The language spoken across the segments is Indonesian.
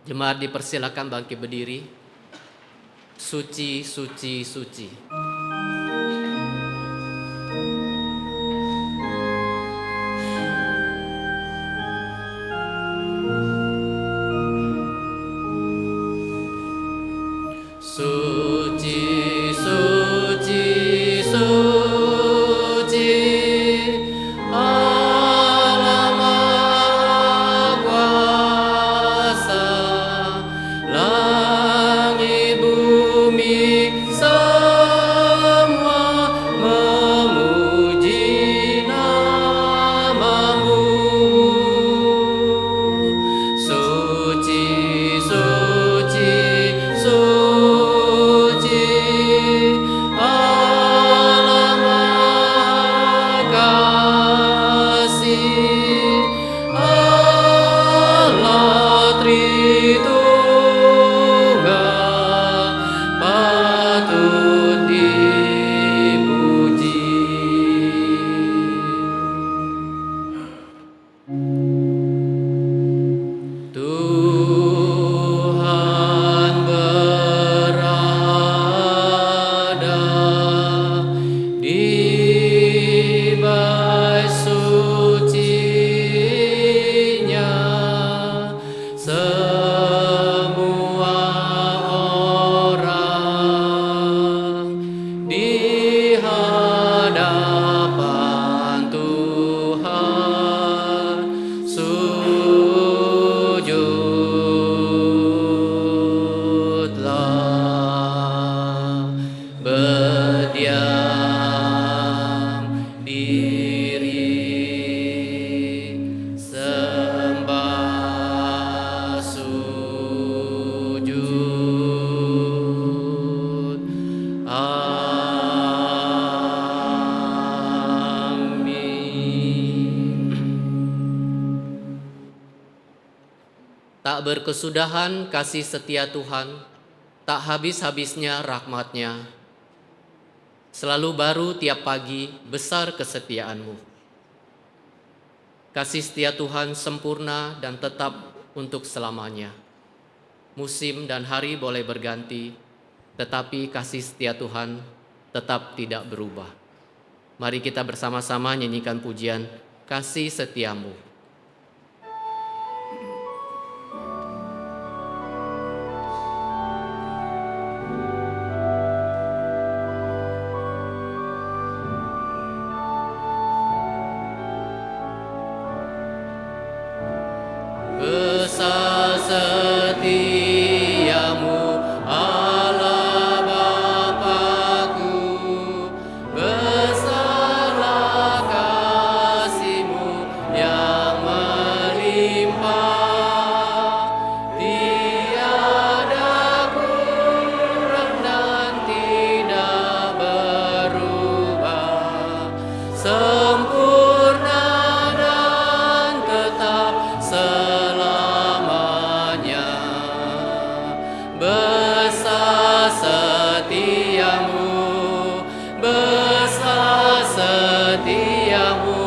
Jemaat dipersilakan bangkit berdiri. Suci, suci, suci. Suci, suci, suci, Allah Maha Kuasa, langit bumi semua memuji nama-Mu. Suci, suci, suci, Allah Maha Kasih, Allah Tritunggal, patut dipuji. Tuhan berada di bait suci-Nya, semua orang di hadapan Tuhan sujudlah, berdiam diri, sembah sujud. Amin. Tak berkesudahan kasih setia Tuhan, tak habis-habisnya rahmat-Nya. Selalu baru tiap pagi, besar kesetiaan-Mu. Kasih setia Tuhan sempurna dan tetap untuk selamanya. Musim dan hari boleh berganti, tetapi kasih setia Tuhan tetap tidak berubah. Mari kita bersama-sama nyanyikan pujian Kasih Setiamu. Besar setiamu, Allah Bapa-Ku, besarlah kasih-Mu yang melimpah. Tiada kurang dan tidak berubah, sempurna dan tetap selamanya. Besar setiamu, besar setiamu,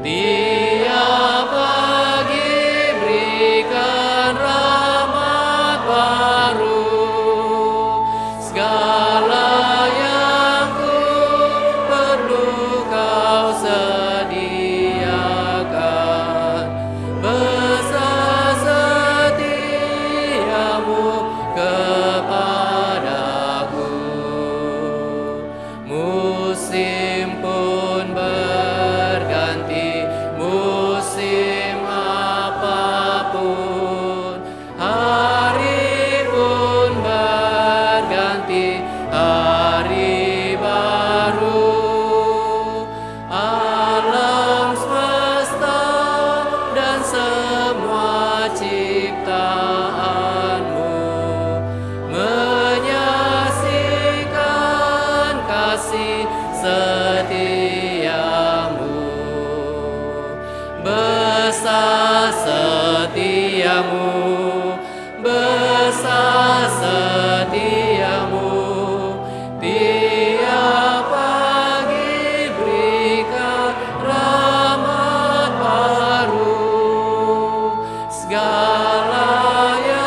tiap pagi berikan rahmat baru. Segala yang ku perlu Kau sediakan. Besar setiamu kepadaku. Musim pun berganti, musim apapun, hari pun berganti, hari baru. Alam semesta dan semua ciptaan-Mu menyaksikan kasih setiamu. Besar setiamu, besar setiamu, tiap pagi berikan rahmat baru. Segala yang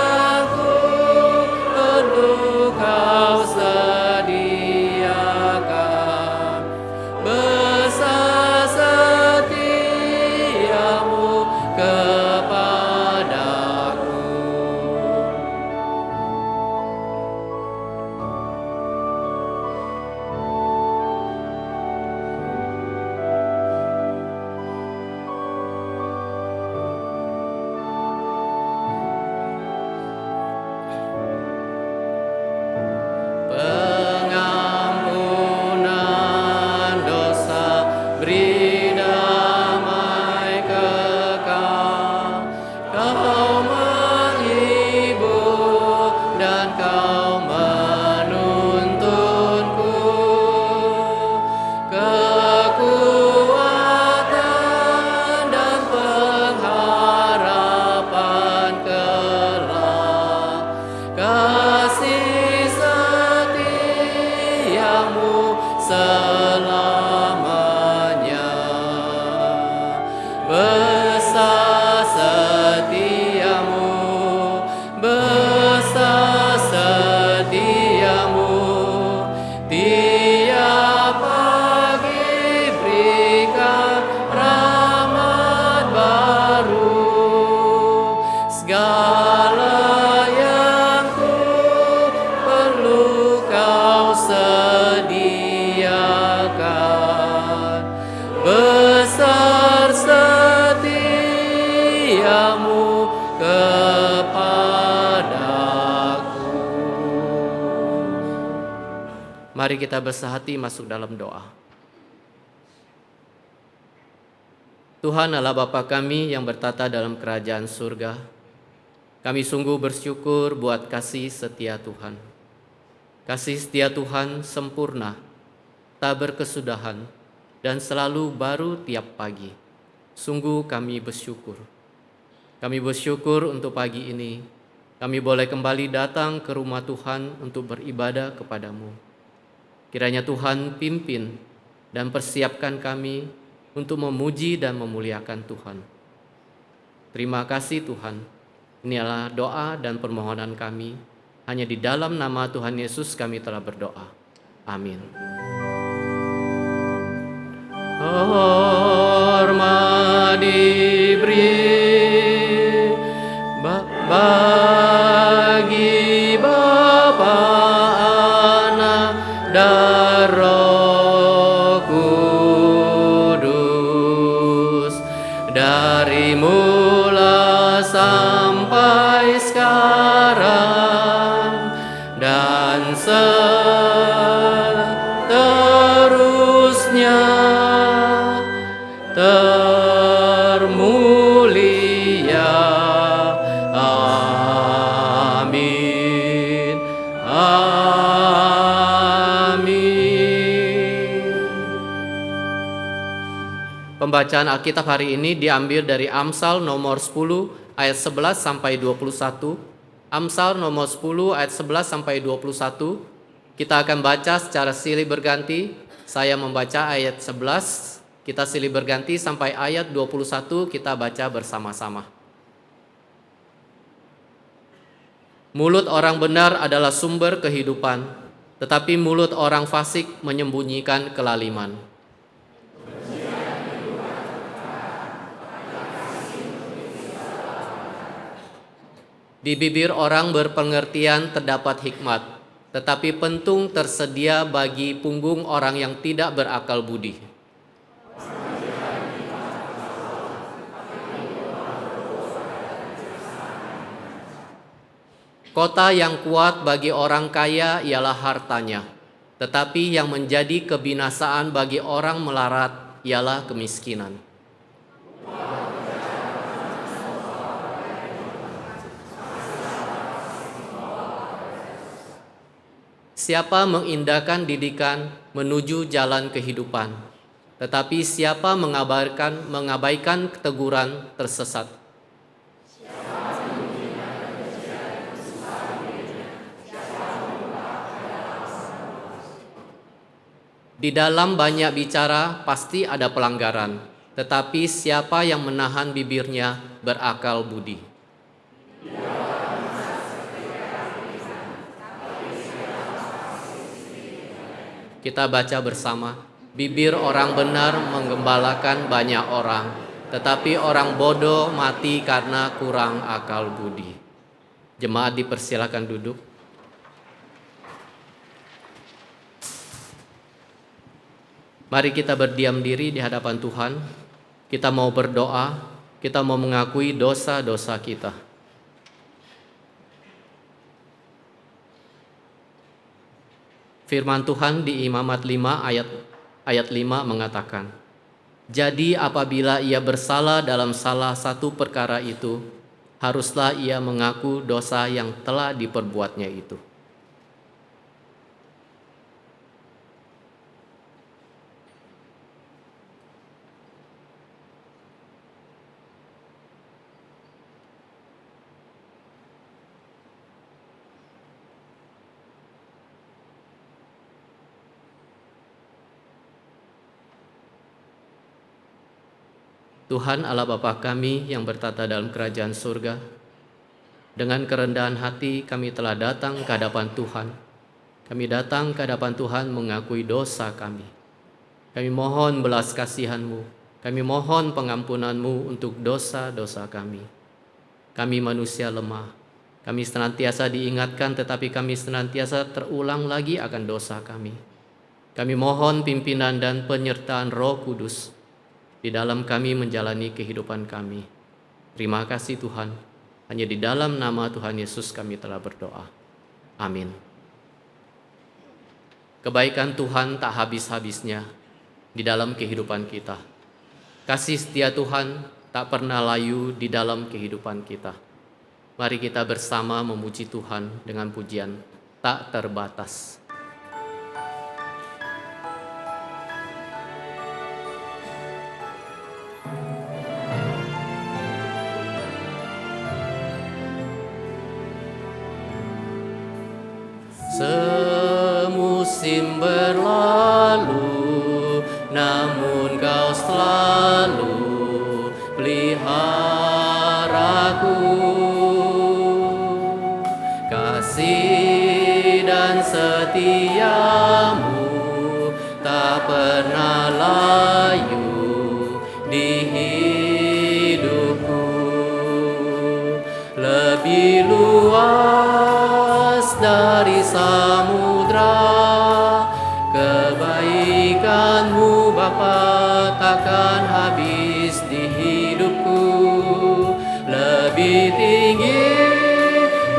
Segala yang ku perlu Kau sediakan, besar setiamu kepadaku. Mari kita bersehati masuk dalam doa. Tuhan Allah Bapa kami yang bertata dalam kerajaan surga, kami sungguh bersyukur buat kasih setia Tuhan. Kasih setia Tuhan sempurna, tak berkesudahan, dan selalu baru tiap pagi. Sungguh kami bersyukur. Kami bersyukur untuk pagi ini, kami boleh kembali datang ke rumah Tuhan untuk beribadah kepadamu. Kiranya Tuhan pimpin dan persiapkan kami untuk memuji dan memuliakan Tuhan. Terima kasih Tuhan. Inilah doa dan permohonan kami. Hanya di dalam nama Tuhan Yesus kami telah berdoa. Amin. Hormat diberi bagi Bapa, Anak, dan Roh Kudus, dari mula sampai sekarang dan seterusnya, termulia. Amin. Amin. Pembacaan Alkitab hari ini diambil dari Amsal nomor 10 ayat 11 sampai 21. Amsal nomor 10 ayat 11 sampai 21. Kita akan baca secara silih berganti. Saya membaca ayat 11, kita silih berganti sampai ayat 21 kita baca bersama-sama. Mulut orang benar adalah sumber kehidupan, tetapi mulut orang fasik menyembunyikan kelaliman. Di bibir orang berpengertian terdapat hikmat, tetapi pentung tersedia bagi punggung orang yang tidak berakal budi. Kota yang kuat bagi orang kaya ialah hartanya, tetapi yang menjadi kebinasaan bagi orang melarat ialah kemiskinan. Siapa mengindahkan didikan menuju jalan kehidupan, tetapi siapa mengabaikan teguran tersesat. Di dalam banyak bicara pasti ada pelanggaran, tetapi siapa yang menahan bibirnya berakal budi. Kita baca bersama. Bibir orang benar menggembalakan banyak orang, tetapi orang bodoh mati karena kurang akal budi. Jemaat dipersilakan duduk. Mari kita berdiam diri di hadapan Tuhan. Kita mau berdoa, kita mau mengakui dosa-dosa kita. Firman Tuhan di Imamat 5 ayat 5 mengatakan, "Jadi apabila ia bersalah dalam salah satu perkara itu, haruslah ia mengaku dosa yang telah diperbuatnya itu." Tuhan Allah Bapa kami yang bertata dalam kerajaan surga, dengan kerendahan hati kami telah datang ke hadapan Tuhan. Kami datang ke hadapan Tuhan mengakui dosa kami. Kami mohon belas kasihan-Mu. Kami mohon pengampunan-Mu untuk dosa-dosa kami. Kami manusia lemah. Kami senantiasa diingatkan, tetapi kami senantiasa terulang lagi akan dosa kami. Kami mohon pimpinan dan penyertaan Roh Kudus di dalam kami menjalani kehidupan kami. Terima kasih Tuhan. Hanya di dalam nama Tuhan Yesus kami telah berdoa. Amin. Kebaikan Tuhan tak habis-habisnya di dalam kehidupan kita. Kasih setia Tuhan tak pernah layu di dalam kehidupan kita. Mari kita bersama memuji Tuhan dengan pujian tak terbatas. Semusim berlalu, namun Kau selalu peliharaku. Kasih dan setiamu tak pernah layu di hidupku. Lebih luas dari samudra, kebaikan-Mu Bapa takkan habis di hidupku. Lebih tinggi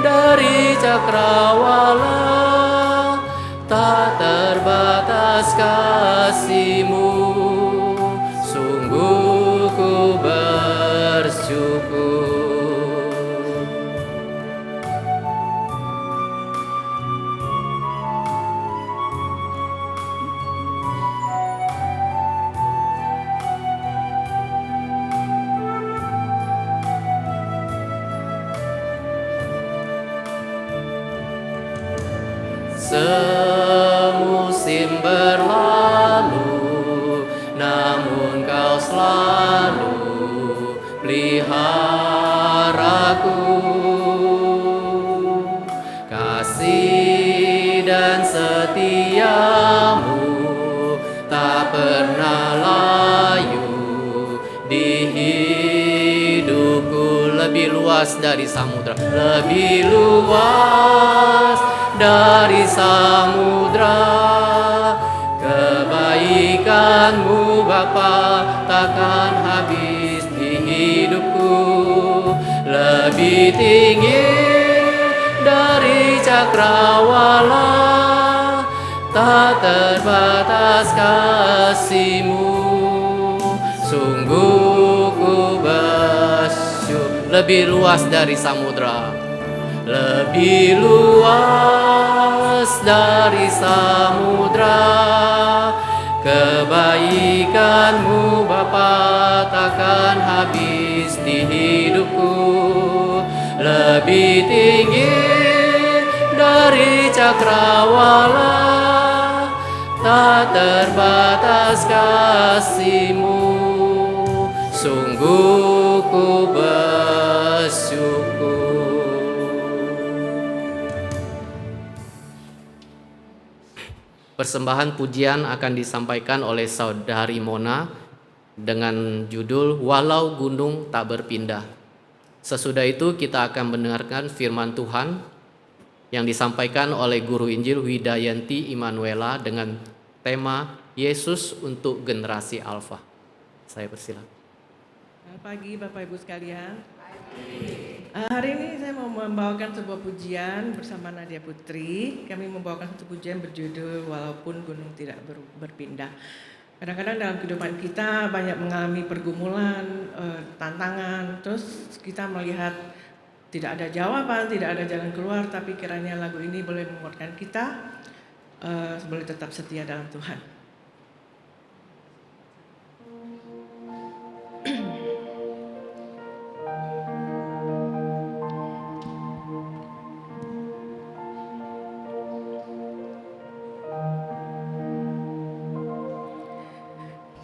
dari cakrawala, tak terbatas kasih-Mu. Sungguh ku bersyukur. Semusim berlalu, namun Kau selalu peliharaku. Kasih dan setiamu tak pernah layu di hidupku. Lebih luas dari samudra, lebih luas dari samudra, kebaikan-Mu Bapa takkan habis di hidupku. Lebih tinggi dari cakrawala, tak terbatas kasih-Mu. Sungguh ku bersyukur. Lebih luas dari samudra, lebih luas dari samudra, kebaikan-Mu Bapa takkan habis di hidupku. Lebih tinggi dari cakrawala, tak terbatas kasih-Mu. Sungguh ku bersyukur. Persembahan pujian akan disampaikan oleh Saudari Mona dengan judul Walau Gunung Tak Berpindah. Sesudah itu kita akan mendengarkan firman Tuhan yang disampaikan oleh Guru Injil Widayanti Immanuela dengan tema Yesus untuk generasi Alfa. Saya persilakan. Selamat pagi Bapak Ibu sekalian. Hari ini saya mau membawakan sebuah pujian bersama Nadia Putri. Kami membawakan satu pujian berjudul Walaupun Gunung Tidak Berpindah. Kadang-kadang dalam kehidupan kita banyak mengalami pergumulan, tantangan, terus kita melihat tidak ada jawaban, tidak ada jalan keluar, tapi kiranya lagu ini boleh menguatkan kita, boleh tetap setia dalam Tuhan.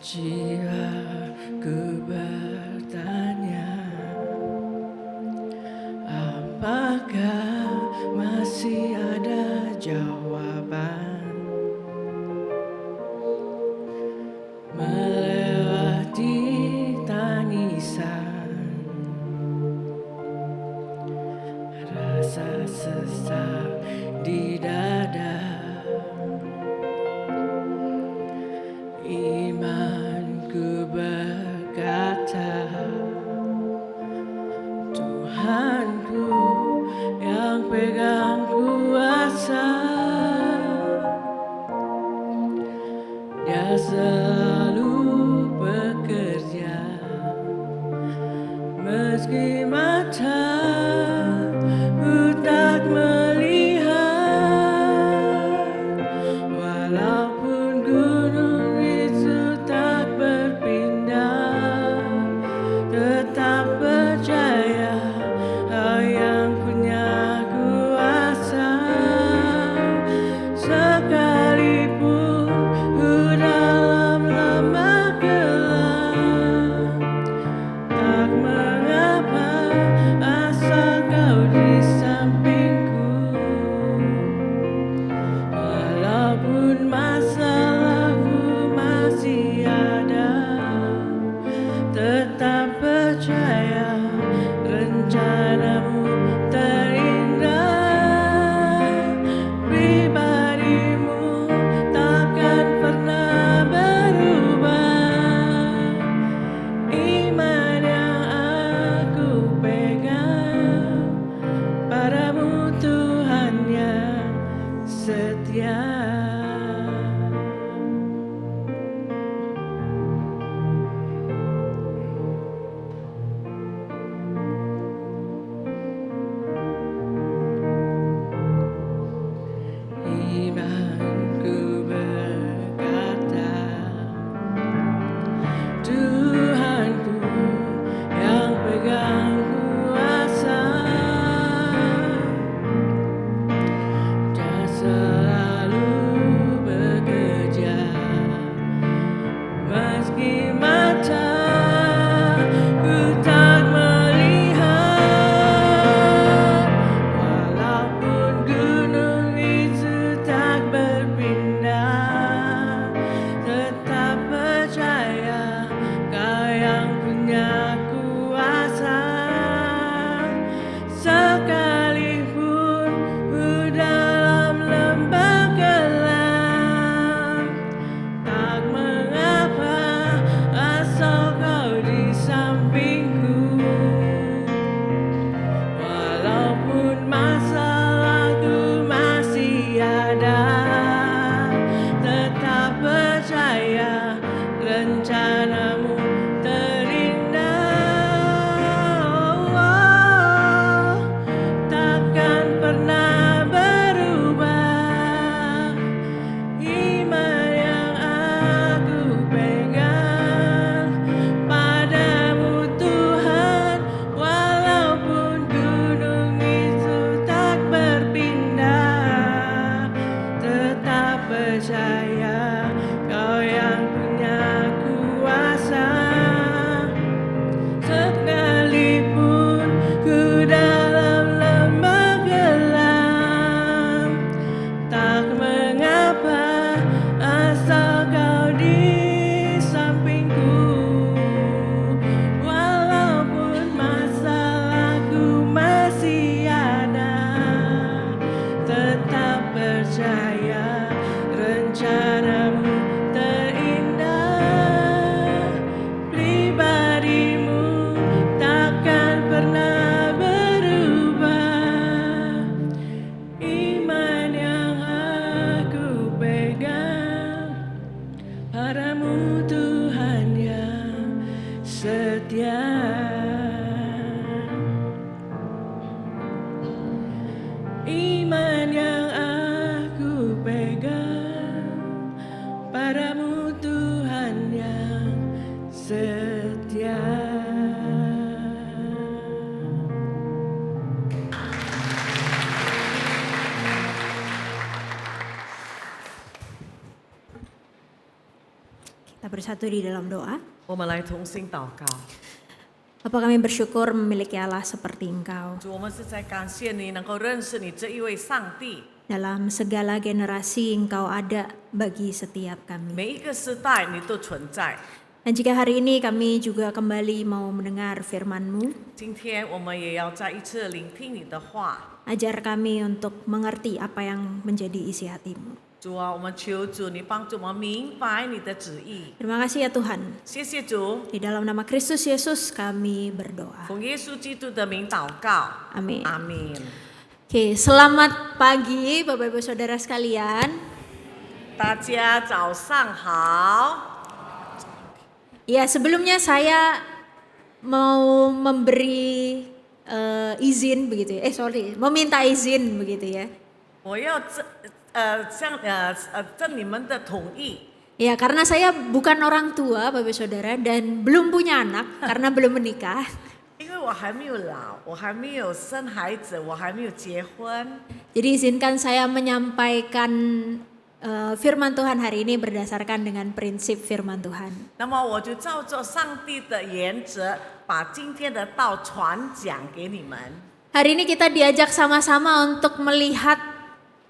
Jiwaku bertanya, apakah masih ada jawaban melewati tangisan sesak di dada. Imanku berkata, Tuhanku yang pegang kuasa, Dia selalu bekerja meski mataku tak melihat, walaupun gunung itu tak berpindah, tetap percaya Kau yang punya kuasa. Sekalipun ku dalam lembah gelap, tak mengapa asal Kau di sampingku. Walaupun masalahku masih ada, tetap percaya rencanamu terindah. Pribadimu takkan pernah berubah. Iman yang aku pegang padamu, Tuhan yang setia. Imanku berkata, Tuhanku yang pegang kuasa, Dia selalu bekerja meski mataku tak melihat, walaupun gunung itu tak berpindah, tetap percaya Kau yang punya kuasa. Sekalipun ku dalam lembah gelap, tak mengapa asal Kau di sampingku. Walaupun masalahku masih ada, tetap percaya rencanamu terindah. Oh, takkan pernah berubah. Iman yang aku pegang padamu, Tuhan, walaupun gunung itu tak berpindah, tetap percaya Kau yang punya kuasa. Sekalipun ku dalam lembah gelap, tak mengapa asal Kau di sampingku. Walaupun masalahku masih ada, tetap percaya rencanamu terindah. Pribadimu takkan pernah berubah. Iman yang aku pegang padamu, Tuhan yang setia. Iman yang aku pegang padamu, Tuhan yang setia. Kita bersatu di dalam doa. 我们来同心祷告。 Bapa, kami bersyukur memiliki Allah seperti Engkau. 主，我们是在感谢你能够认识你这一位上帝。 Dalam segala generasi Engkau ada bagi setiap kami. 每一个时代你都存在， Dan jika hari ini kami juga kembali mau mendengar firman-Mu, 今天我们也要再一次聆听你的话。 ajar kami untuk mengerti apa yang menjadi isi hati-Mu. 主啊，我们求主你帮助我们明白你的旨意。 Terima kasih ya Tuhan. 谢谢主， Di dalam nama Kristus Yesus kami berdoa. 奉耶稣基督的名祷告， Amin. 阿门。 Oke, selamat pagi Bapak Ibu Saudara sekalian. 大家早上好。 Ya, sebelumnya saya mau memberi izin begitu ya. Meminta izin begitu ya. 我要征你们的同意。 Ya, karena saya bukan orang tua Bapak Ibu Saudara dan belum punya anak karena belum menikah. 因为我还没有老，我还没有生孩子，我还没有结婚， Jadi izinkan saya menyampaikan firman Tuhan hari ini berdasarkan dengan prinsip firman Tuhan. 那么我就照着上帝的原则，把今天的道传讲给你们。 Hari ini kita diajak sama-sama untuk melihat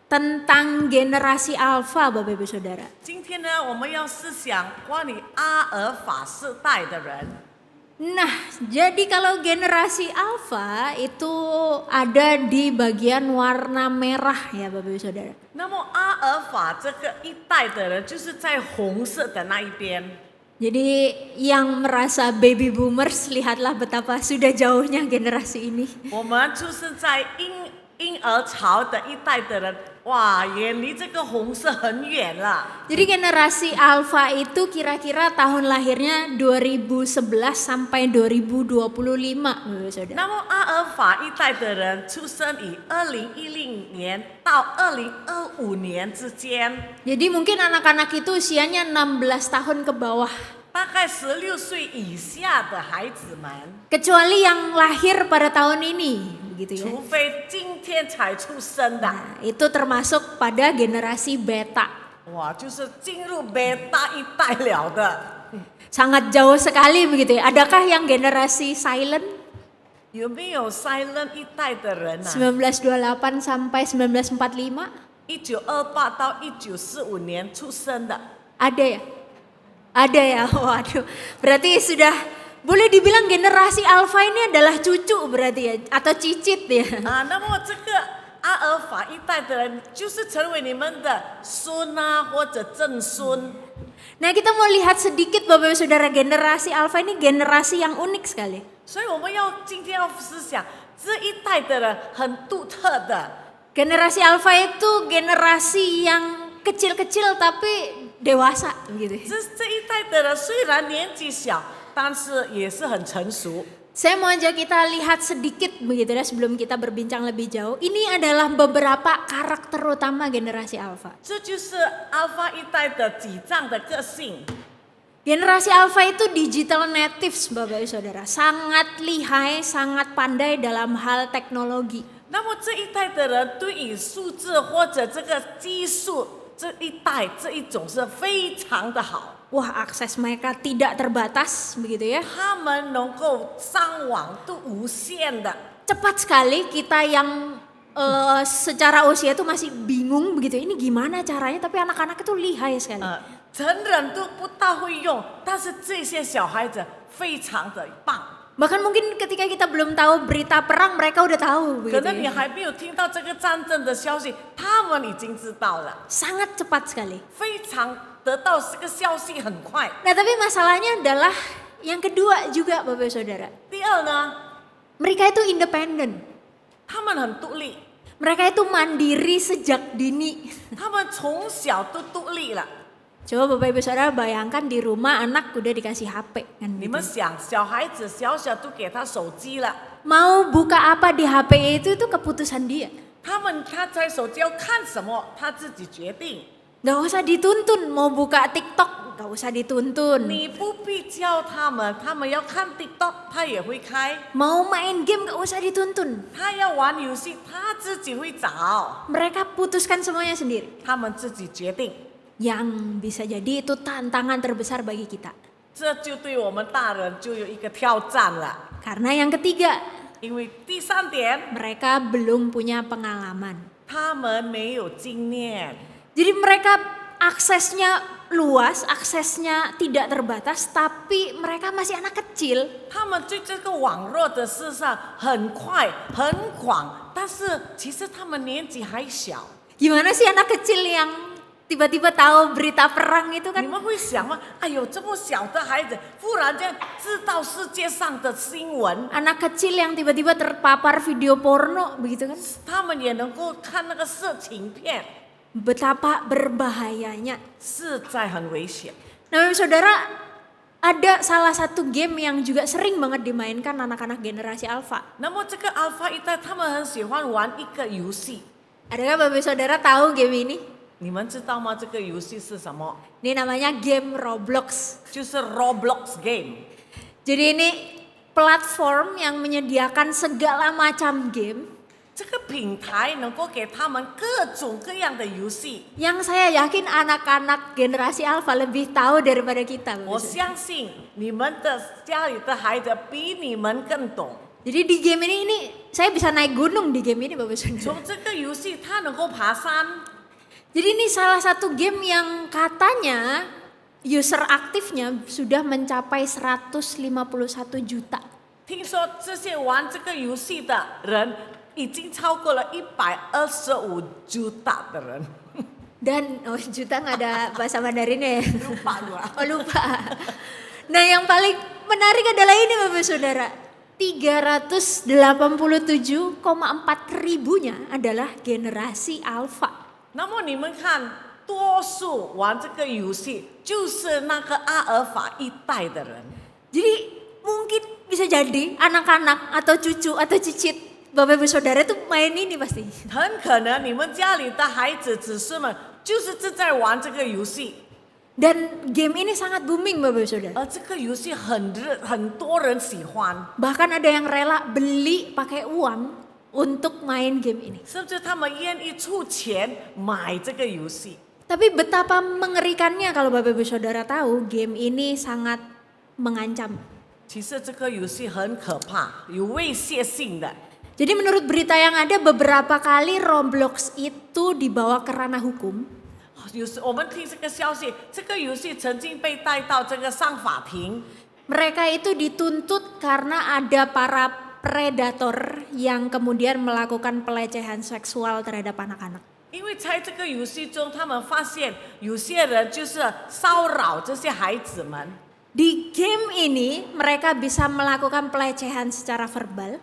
tentang generasi alfa Bapak Ibu Saudara. 今天呢，我们要思想关于阿尔法世代的人。 Nah, jadi kalau generasi alfa itu ada di bagian warna merah ya Bapak Ibu Saudara. 那么阿尔法这个一代的人，就是在红色的那一边。 Jadi yang merasa baby boomers, lihatlah betapa sudah jauhnya generasi ini. 我们出生在婴儿潮的一代的人，哇，远离这个红色很远了。 Jadi generasi alfa itu kira-kira tahun lahirnya 2011 sampai 2025 Bapak Ibu Saudara. 那么阿尔法一代的人出生于2010年到2025年之间， Jadi mungkin anak-anak itu usianya 16 tahun ke bawah. 大概16岁以下的孩子们， Kecuali yang lahir pada tahun ini, begitu ya. 除非今天才出生的， Nah, itu termasuk pada generasi beta. 哇，就是进入贝塔一代了的。 Sangat jauh sekali begitu ya. Adakah yang generasi silent? 有没有 silent 一代的人啊？ 1928 sampai 1945? 1928到1945年出生的， Ada ya? Ada ya, waduh. Berarti sudah boleh dibilang generasi alfa ini adalah cucu berarti ya, atau cicit ya. 啊，那么这个阿尔法一代的人，就是成为你们的孙啊，或者曾孙。 Nah, kita mau lihat sedikit Bapak Ibu Saudara, generasi alfa ini generasi yang unik sekali. 所以我们今天要思想这一代的人很独特的。 Generasi alfa itu generasi yang kecil-kecil tapi dewasa gitu. 这一代的人虽然年纪小，但是也是很成熟。 Saya mau ajak kita lihat sedikit begitu ya sebelum kita berbincang lebih jauh. Ini adalah beberapa karakter utama generasi alfa. 这就是阿尔法一代的几丈的个性。 Generasi alfa itu digital natives Bapak Ibu Saudara. Sangat lihai, sangat pandai dalam hal teknologi. 那么这一代的人对于数字或者这个技术，这一代这一种是非常的好。 Wah, akses mereka tidak terbatas begitu ya. 他们能够上网都无限的。 Cepat sekali kita yang secara usia itu masih bingung begitu. Ini gimana caranya? Tapi anak-anak itu lihai sekali. 成人都不大会用，但是这些小孩子非常的棒。 Bahkan mungkin ketika kita belum tahu berita perang, mereka udah tahu 可 begitu 能你 ya. 还没有听到这个战争的消息，他们已经知道了， Sangat cepat sekali. 非常得到这个消息很快。 Nah, tapi masalahnya adalah yang kedua juga Bapak Ibu Saudara. 第二呢， Mereka itu independen. 他们很独立， Mereka itu mandiri sejak dini. 他们从小都独立了。 Coba Bapak Ibu Saudara bayangkan di rumah anak udah dikasih HP kan 你 gitu. 们想，小孩子小小都给他手机了， Mau buka apa di HP itu keputusan dia. 他在手机要看什么，他自己决定。 Gak usah dituntun, mau buka TikTok gak usah dituntun. 你不必教他们，他们要看 TikTok，他也会开； Mau main game gak usah dituntun. 他要玩游戏，他自己会找， Mereka putuskan semuanya sendiri. 他们自己决定。 Yang bisa jadi itu tantangan terbesar bagi kita. 这就对我们大人就有一个挑战了， Karena yang ketiga, 因为第三点， mereka belum punya pengalaman. 他们没有经验， Jadi mereka aksesnya luas, aksesnya tidak terbatas, tapi mereka masih anak kecil. 他们对这个网络的事上很快很广，但是其实他们年纪还小。 Gimana sih anak kecil yang tiba-tiba tahu berita perang itu 你 kan? 们会想吗？哎呦，这么小的孩子，忽然间知道世界上的新闻， Anak kecil yang tiba-tiba terpapar video porno begitu kan? 他们也能够看那个色情片， Betapa berbahayanya. 实在很危险。 Nah, saudara, ada salah satu game yang juga sering banget dimainkan anak-anak generasi alfa. 那么这个 Alpha 一代，他们很喜欢玩一个游戏， Adakah Bapak Saudara tahu game ini? 你们知道吗？这个游戏是什么？ Ini namanya game Roblox. 就是 Roblox game。 Jadi ini platform yang menyediakan segala macam game 这个平台能够给他们各种各样的游戏， yang saya yakin anak-anak generasi alfa lebih tahu daripada kita. Bapak 我 Saudara. 相信你们的家里的孩子比你们更懂。 Jadi di game ini saya bisa naik gunung di game ini Bapak Saudara. 从这个游戏，他能够爬山。 Jadi ini salah satu game yang katanya user aktifnya sudah mencapai 151 juta. 听说这些玩这个游戏的人已经超过了125 juta 的人。 Dan juta nggak ada bahasa Mandarinnya ya? lupa gua. Oh lupa. Nah yang paling menarik adalah ini Bapak Saudara. 387,4 ribunya adalah generasi alfa. 那么你们看，多数玩这个游戏就是那个阿尔法一代的人。 Jadi mungkin bisa jadi anak-anak atau cucu atau cicit Bapak Ibu Saudara tuh main ini pasti. 很可能你们家里的孩子、子孙们就是正在玩这个游戏， Dan game ini sangat booming Bapak Ibu Saudara. 而这个游戏很多人喜欢， Bahkan ada yang rela beli pakai uang untuk main game ini. 甚至他们愿意出钱买这个游戏。 Tapi betapa mengerikannya kalau Bapak Ibu Saudara tahu game ini sangat mengancam. 其实这个游戏很可怕，有威胁性的。 Jadi menurut berita yang ada beberapa kali Roblox itu dibawa ke ranah hukum. 有时我们听这个消息，这个游戏曾经被带到这个上法庭。 Mereka itu dituntut karena ada para predator yang kemudian melakukan pelecehan seksual terhadap anak-anak. 因为在这个游戏中，他们发现有些人就是骚扰这些孩子们。 Di game ini mereka bisa melakukan pelecehan secara verbal.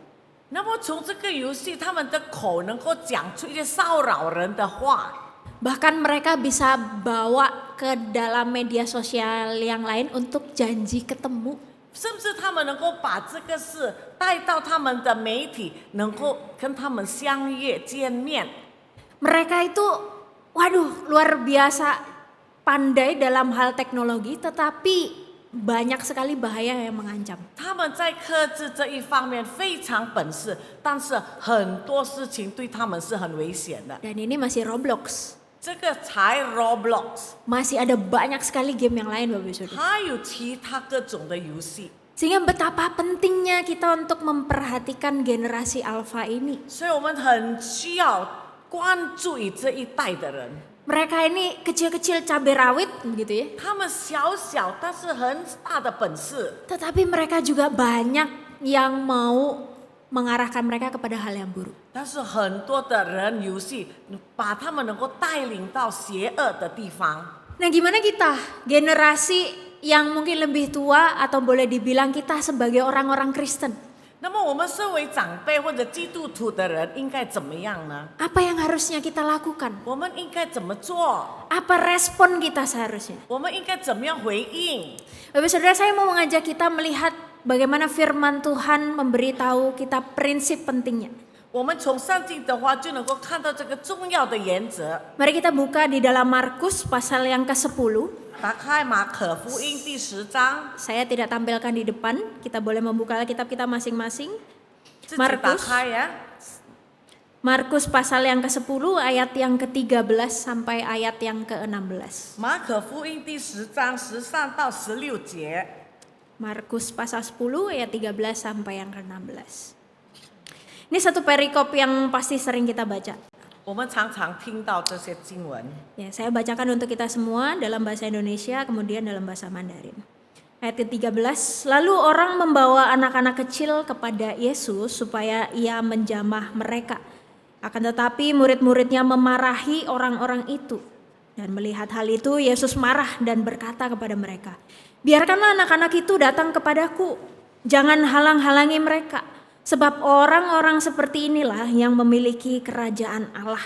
那么从这个游戏，他们的口能够讲出一些骚扰人的话， Bahkan mereka bisa bawa ke dalam media sosial yang lain untuk janji ketemu. 甚至他们能够把这个事带到他们的媒体，能够跟他们相约见面。 Mereka itu, waduh, luar biasa pandai dalam hal teknologi, tetapi banyak sekali bahaya yang mengancam. 他们在克制这一方面非常本事，但是很多事情对他们是很危险的。 Dan ini masih Roblox. 这个才 Roblox， Masih ada banyak sekali game yang lain Bapak Ibu Saudara. 还有其他各种的游戏。 Sehingga betapa pentingnya kita untuk memperhatikan generasi alfa ini. 所以我们很需要关注于这一代的人。 Mereka ini kecil-kecil cabai rawit gitu ya. 他们小小但是很大的本事， Tetapi mereka juga banyak yang mau mengarahkan mereka kepada hal yang buruk. 但是很多的人游戏把他们能够带领到邪恶的地方。 Nah gimana kita generasi yang mungkin lebih tua atau boleh dibilang kita sebagai orang-orang Kristen. 那么我们身为长辈或者基督徒的人应该怎么样呢？ Apa yang harusnya kita lakukan? 我们应该怎么做？ Apa respon kita seharusnya? 我们应该怎么样回应？ Bapak Saudara, saya mau mengajak kita melihat bagaimana firman Tuhan memberitahu kita prinsip pentingnya. 我们从上帝的话就能够看到这个重要的原则。 Mari kita buka di dalam Markus pasal yang ke-10. 打开马可福音第10章， Saya tidak tampilkan di depan, kita boleh membuka kitab kita masing-masing. 自己打 Markus 开呀。 Markus pasal yang ke-10 ayat yang ke-13 sampai ayat yang ke-16. 马可福音第10章13到16节。 Markus pasal 10 ayat 13 sampai yang ke-16. Ini satu perikop yang pasti sering kita baca. 我们常常听到这些经文。 Ya, saya bacakan untuk kita semua dalam bahasa Indonesia, kemudian dalam bahasa Mandarin. Ayat ke-13, lalu orang membawa anak-anak kecil kepada Yesus supaya ia menjamah mereka. Akan tetapi murid-muridnya memarahi orang-orang itu. Dan melihat hal itu, Yesus marah dan berkata kepada mereka, biarkanlah anak-anak itu datang kepadaku, jangan halang-halangi mereka. Sebab orang-orang seperti inilah yang memiliki kerajaan Allah.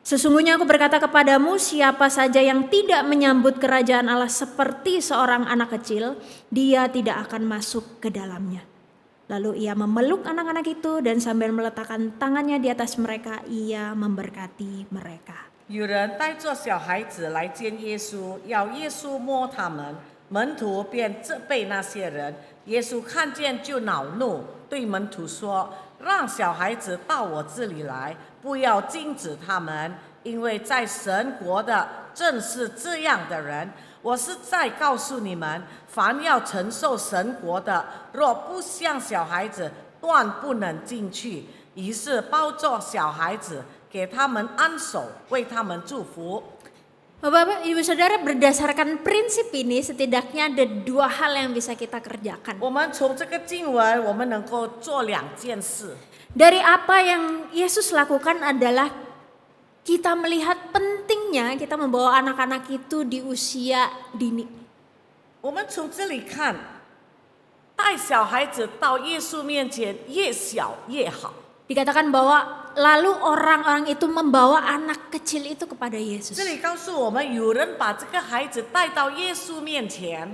Sesungguhnya aku berkata kepadamu, siapa saja yang tidak menyambut kerajaan Allah seperti seorang anak kecil, dia tidak akan masuk ke dalamnya. Lalu ia memeluk anak-anak itu dan sambil meletakkan tangannya di atas mereka, ia memberkati mereka. 有人带着小孩子来见耶稣，要耶稣摸他们，门徒便责备那些人。耶稣看见就恼怒，对门徒说：“让小孩子到我这里来，不要禁止他们，因为在神国的正是这样的人。我是在告诉你们，凡要承受神国的，若不像小孩子，断不能进去。”于是抱着小孩子，给他们按手，为他们祝福。 Bapak-bapak, ibu saudara, berdasarkan prinsip ini setidaknya ada dua hal yang bisa kita kerjakan. 我们从这个经文，我们能够做两件事。 Dari apa yang Yesus lakukan adalah kita melihat pentingnya kita membawa anak-anak itu di usia dini. 我们从这里看，带小孩子到耶稣面前，越小越好。 Dikatakan bahwa lalu orang-orang itu membawa anak kecil itu kepada Yesus. 这里告诉我们，有人把这个孩子带到耶稣面前。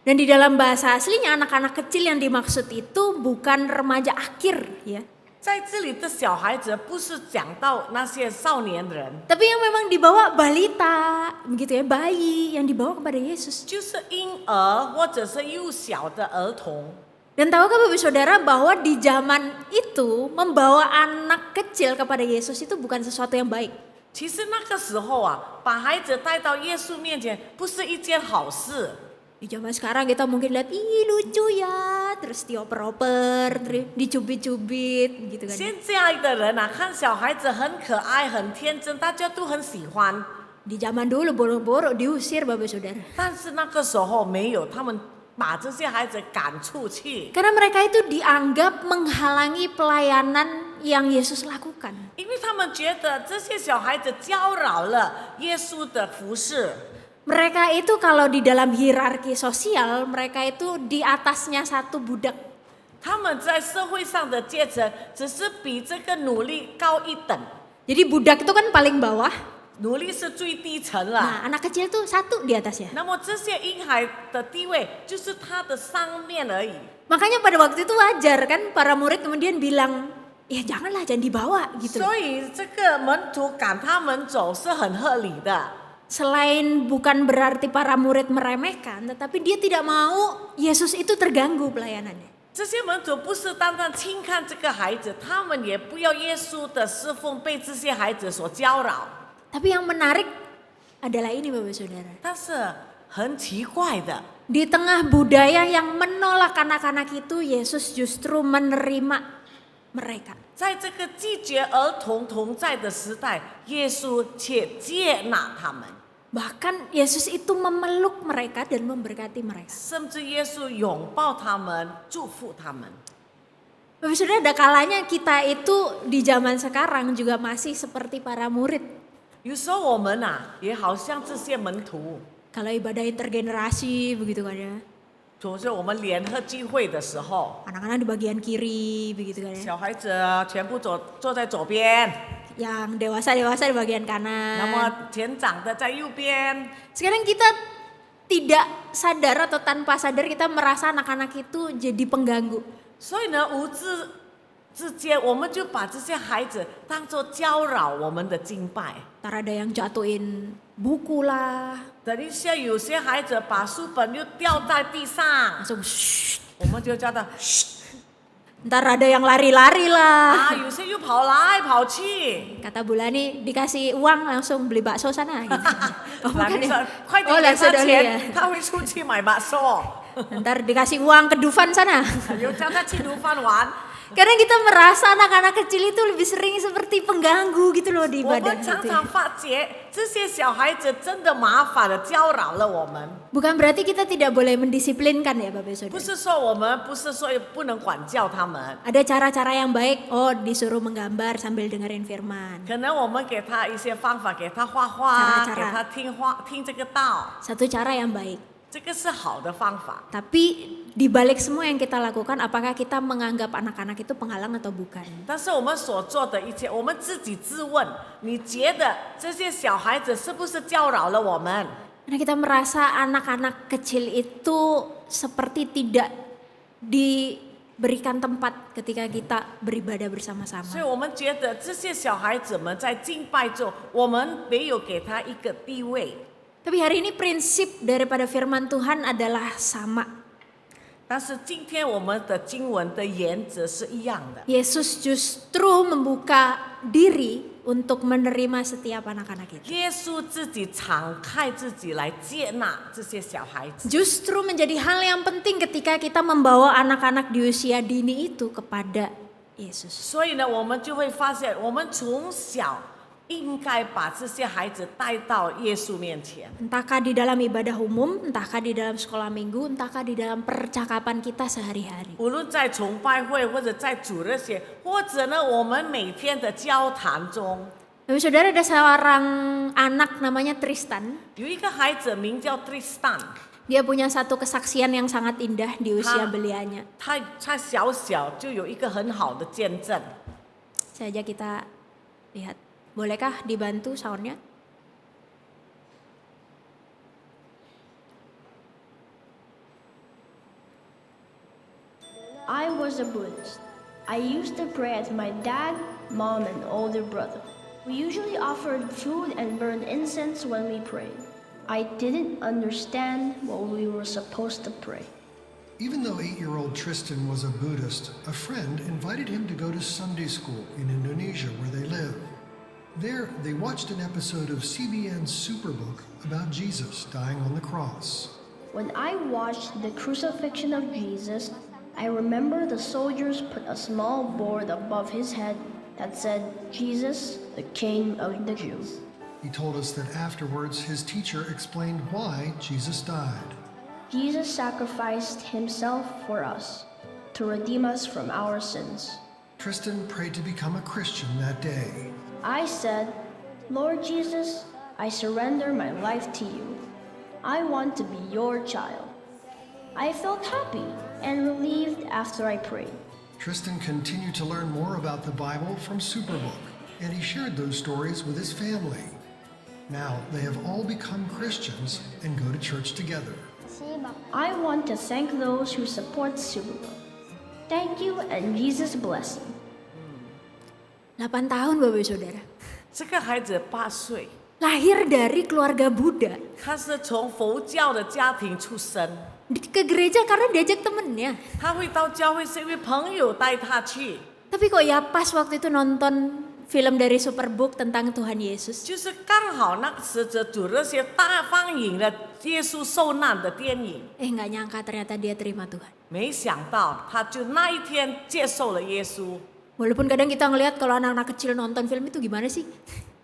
Dan di dalam bahasa aslinya anak-anak kecil yang dimaksud itu bukan remaja akhir ya. 在这里的小孩子不是讲到那些少年人， Tapi yang memang dibawa balita, begitu ya, bayi yang dibawa kepada Yesus. 就是婴儿或者是幼小的儿童。 Dan tahukah Bapak Saudara bahwa di zaman itu membawa anak kecil kepada Yesus itu bukan sesuatu yang baik. 其实那个时候啊，把孩子带到耶稣面前不是一件好事。 Di zaman sekarang kita mungkin lihat, ih lucu ya, terus dioper-oper, terus dicubit-cubit gitu kan. 现在的人啊，看小孩子很可爱、很天真，大家都很喜欢。 Di zaman dulu borok-borok diusir Bapak Saudara. 但是那个时候没有，他们把这些孩子赶出去， Karena mereka itu dianggap menghalangi pelayanan yang Yesus lakukan. 因为他们觉得这些小孩子搅扰了耶稣的服侍。 Mereka itu kalau di dalam hierarki sosial, mereka itu di atasnya satu budak. 他们在社会上的阶层只是比这个奴隶高一等， Jadi budak itu kan paling bawah. 奴隶是最低层了。 Nah, anak kecil tuh satu di atasnya. 那么这些婴孩的地位就是他的上面而已。 Makanya pada waktu itu wajar kan para murid kemudian bilang, ya janganlah, jangan dibawa gitu. 所以这个门徒赶他们走是很合理的。 Selain bukan berarti para murid meremehkan, tetapi dia tidak mau Yesus itu terganggu pelayanannya. 这些门徒不是单单轻看这个孩子，他们也不要耶稣的侍奉被这些孩子所搅扰。 Tapi yang menarik adalah ini Bapak Saudara. 但是很奇怪的， Di tengah budaya yang menolak anak-anak itu, Yesus justru menerima mereka. 在这个拒绝儿童同在的时代，耶稣却接纳他们， Bahkan Yesus itu memeluk mereka dan memberkati mereka. 甚至耶稣拥抱他们，祝福他们。 Bapak Saudara, ada kalanya kita itu di zaman sekarang juga masih seperti para murid. 有时候我们啊，也好像这些门徒， Kalau ibadah intergenerasi begitu kan ya. 就是我们联合聚会的时候， Anak-anak di bagian kiri begitu kan ya. 小孩子全部坐在左边， Yang dewasa-dewasa di bagian 那 kanan. 么年长的在右边。 Sekarang kita tidak sadar atau tanpa sadar kita merasa anak-anak itu jadi pengganggu. 所以呢，无知之间，我们就把这些孩子当作搅扰我们的敬拜。 Ntar ada yang jatuhin buku lah. 等一下，有些孩子把书本又掉在地上， Langsung shh. 我们就叫他嘘 Ntar ada yang lari-lari lah. 啊，有些又跑来跑去。 Kata Bulani dikasih uang langsung beli bakso sana gitu. Oh, 那 bukan 你 ya? 说快 Oh 点给 langsung 他 doli ya. 钱，他会出去买把手， Ntar dikasih uang ke Dufan sana. 又叫他去卤饭玩。Karena kita merasa anak-anak kecil itu lebih sering seperti pengganggu gitu loh di 我 ibadah 们常 gitu 常 ya. 发觉这些小孩子真的麻烦了，搅扰了我们。 Bukan berarti kita tidak boleh mendisiplinkan ya Bapak Saudara. 不是说我们不是说不能管教他们， Ada cara-cara yang baik, disuruh menggambar sambil dengerin firman. 可能我们给他一些方法，给他画画， cara-cara 给他听这个道， Satu cara yang baik. 这个是好的方法。 Tapi di balik semua yang kita lakukan, apakah kita menganggap anak-anak itu penghalang atau bukan? 但是我们所做的一切，我们自己自问，你觉得这些小孩子是不是搅扰了我们？ Karena kita merasa anak-anak kecil itu seperti tidak diberikan tempat ketika kita beribadah 所以 bersama-sama. 我们觉得这些小孩子们在敬拜中，我们没有给他一个地位。 Tapi hari ini prinsip daripada firman Tuhan adalah sama. 但是今天我们的经文的原则是一样的。 Yesus justru membuka diri untuk menerima setiap anak-anak itu. 耶稣自己敞开自己来接纳这些小孩子， Justru menjadi hal yang penting ketika kita membawa anak-anak di usia dini itu kepada Yesus. 所以呢，我们就会发现，我们从小应该把这些孩子带到耶稣面前。 Entahkah di dalam ibadah umum, entahkah di dalam sekolah minggu, entahkah di dalam percakapan kita sehari-hari. 无论在崇拜会，或者在主日学，或者呢，我们每天的交谈中， Bapak Saudara, ada seorang anak namanya Tristan. 有一个孩子名叫 Tristan， Dia punya satu kesaksian yang sangat indah di usia belianya. 他小小就有一个很好的见证。 Saja kita lihat. Bolehkah dibantu soundnya? I was a Buddhist. I used to pray as my dad, mom, and older brother. We usually offered food and burned incense when we prayed. I didn't understand what we were supposed to pray. Even though 8-year-old Tristan was a Buddhist, a friend invited him to go to Sunday school in Indonesia where they live. There, they watched an episode of CBN's Superbook about Jesus dying on the cross. When I watched the crucifixion of Jesus, I remember the soldiers put a small board above his head that said, Jesus, the King of the Jews. He told us that afterwards his teacher explained why Jesus died. Jesus sacrificed himself for us to redeem us from our sins. Tristan prayed to become a Christian that day. I said, Lord Jesus, I surrender my life to you. I want to be your child. I felt happy and relieved after I prayed. Tristan continued to learn more about the Bible from Superbook, and he shared those stories with his family. Now they have all become Christians and go to church together. I want to thank those who support Superbook. Thank you and Jesus bless you. 8 tahun Bapak Saudara. 这个孩子8岁， Lahir dari keluarga Buddha. 他是从佛教的家庭出生， Ke gereja karena diajak temennya. 他会到教会是因为朋友带他去， Tapi kok ya pas waktu itu nonton film dari Superbook tentang Tuhan Yesus. 就是刚好那时这主日学大放映了耶稣受难的电影， Nggak nyangka ternyata dia terima Tuhan. 没想到他就那一天接受了耶稣。 Walaupun kadang kita ngelihat kalau anak-anak kecil nonton film itu gimana sih?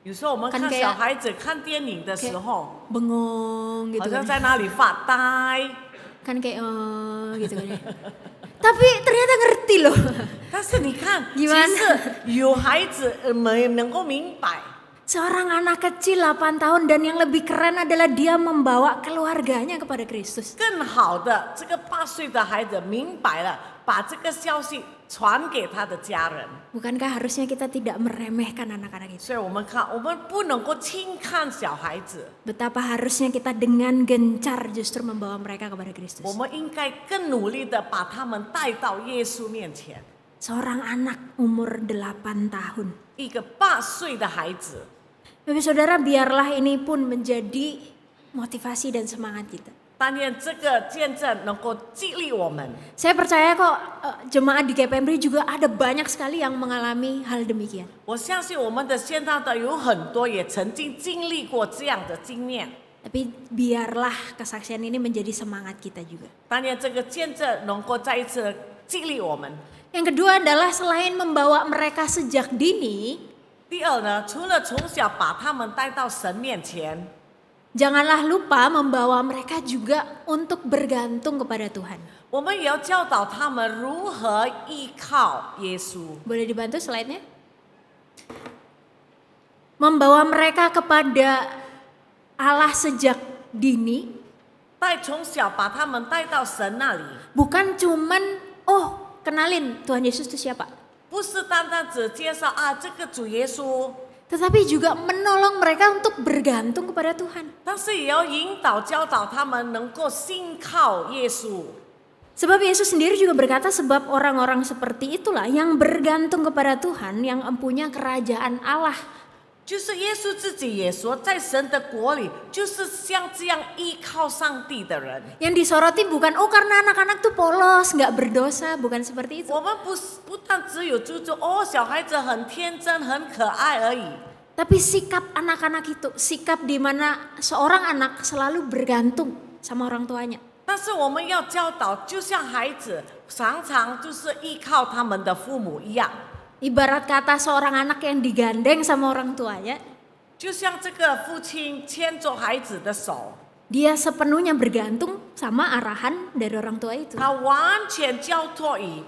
有时候我们看 Kan kayak- 小孩子看电影的时 Kayak 候， bengong 好 gitu 像 kan. 在那里发呆， Kan kayak gitu kan ya. Tapi ternyata ngerti loh. 但是你看，其 Gimana? 实有孩子能够明白。 Seorang anak kecil 8 tahun dan yang lebih keren adalah dia membawa keluarganya kepada Kristus. 更好的，这个8岁的孩子明白了，把这个消息传给他的家人。 Bukankah harusnya kita tidak meremehkan anak-anak itu? 所以我们看，我们不能够轻看小孩子， Betapa harusnya kita dengan gencar justru membawa mereka kepada Kristus. 我们应该更努力的把他们带到耶稣面前。 Seorang anak umur 8 tahun. 一个8岁的孩子， Bapak Saudara, biarlah ini pun menjadi motivasi dan semangat kita. 但愿这个见证能够激励我们。 Saya percaya kok jemaat di KPMB juga ada banyak sekali yang mengalami hal demikian. 我相信我们的现场的有很多也曾经经历过这样的经验。 Tapi biarlah kesaksian ini menjadi semangat kita juga. 但愿这个见证能够再一次激励我们。Yang kedua adalah selain membawa mereka sejak dini, 第二呢，除了从小把他们带到神面前， janganlah lupa membawa mereka juga untuk bergantung kepada Tuhan. 我们也要教导他们如何依靠耶稣。 Boleh dibantu slide-nya? Membawa mereka kepada Allah sejak dini, 从小把他们带到神那里， bukan cuman kenalin Tuhan Yesus itu siapa, 不是单单只介绍啊这个主耶稣， tetapi juga menolong mereka untuk bergantung kepada Tuhan. 但是也要引导教导他们能够信靠耶稣。 Sebab Yesus sendiri juga berkata, sebab orang-orang seperti itulah yang bergantung kepada Tuhan, yang empunya kerajaan Allah. 就是耶稣自己也说，在神的国里，就是像这样依靠上帝的人。 Yang disoroti bukan karena anak-anak tuh polos, nggak berdosa, bukan seperti itu. 我们不但只有注重小孩子很天真、很可爱而已， Tapi sikap anak-anak itu, sikap di mana seorang anak selalu bergantung sama orang tuanya. 但是我们要教导，就像孩子常常就是依靠他们的父母一样。 Ibarat kata seorang anak yang digandeng sama orang tuanya, 就像这个父亲牵着孩子的手， dia sepenuhnya bergantung sama arahan dari orang tua itu. 他完全交托于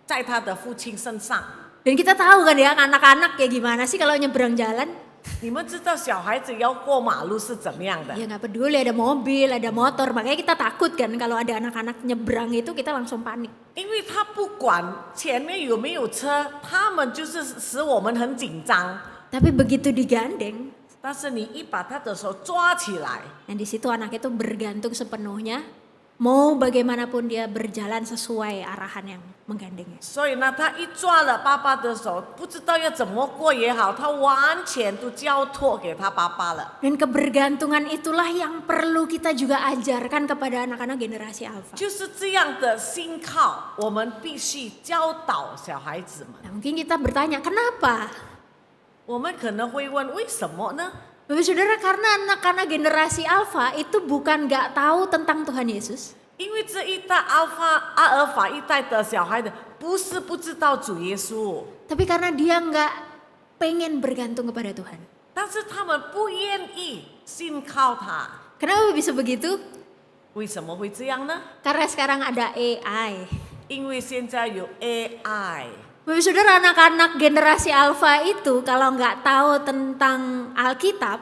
在他的父亲身上。 Dan kita tahu kan ya anak-anak kayak gimana sih kalau nyebrang jalan? 你们知道小孩子要过马路是怎么样的？ Ya nggak peduli ada mobil, ada motor, makanya kita takut kan kalau ada anak-anak nyebrang itu kita langsung panik. 因为他不管前面有没有车，他们就是使我们很紧张。 Tapi begitu digandeng, 但是你一把他的手抓起来， dan di situ anak itu bergantung sepenuhnya, mau bagaimanapun dia berjalan sesuai arahan yang menggandengnya. 所以呢，他一抓了爸爸的手，不知道要怎么过也好，他完全都交托给他爸爸了。 Dan kebergantungan itulah yang perlu kita juga ajarkan kepada anak-anak generasi Alpha. 就是这样的信靠，我们必须教导小孩子们。 Nah, mungkin kita bertanya, kenapa? 我们可能会问，为什么呢？ Bapak Saudara, karena anak-anak generasi Alpha itu bukan nggak tahu tentang Tuhan Yesus, 因为这一代阿尔法一代的小孩子，不是不知道主耶稣， tapi karena dia nggak pengen bergantung kepada Tuhan. 但是他们不愿意信靠他。 Kenapa bisa begitu? 为什么会这样呢？ Karena sekarang ada AI. 因为现在有 AI。 Bapak Saudara, anak-anak generasi Alpha itu kalau nggak tahu tentang Alkitab,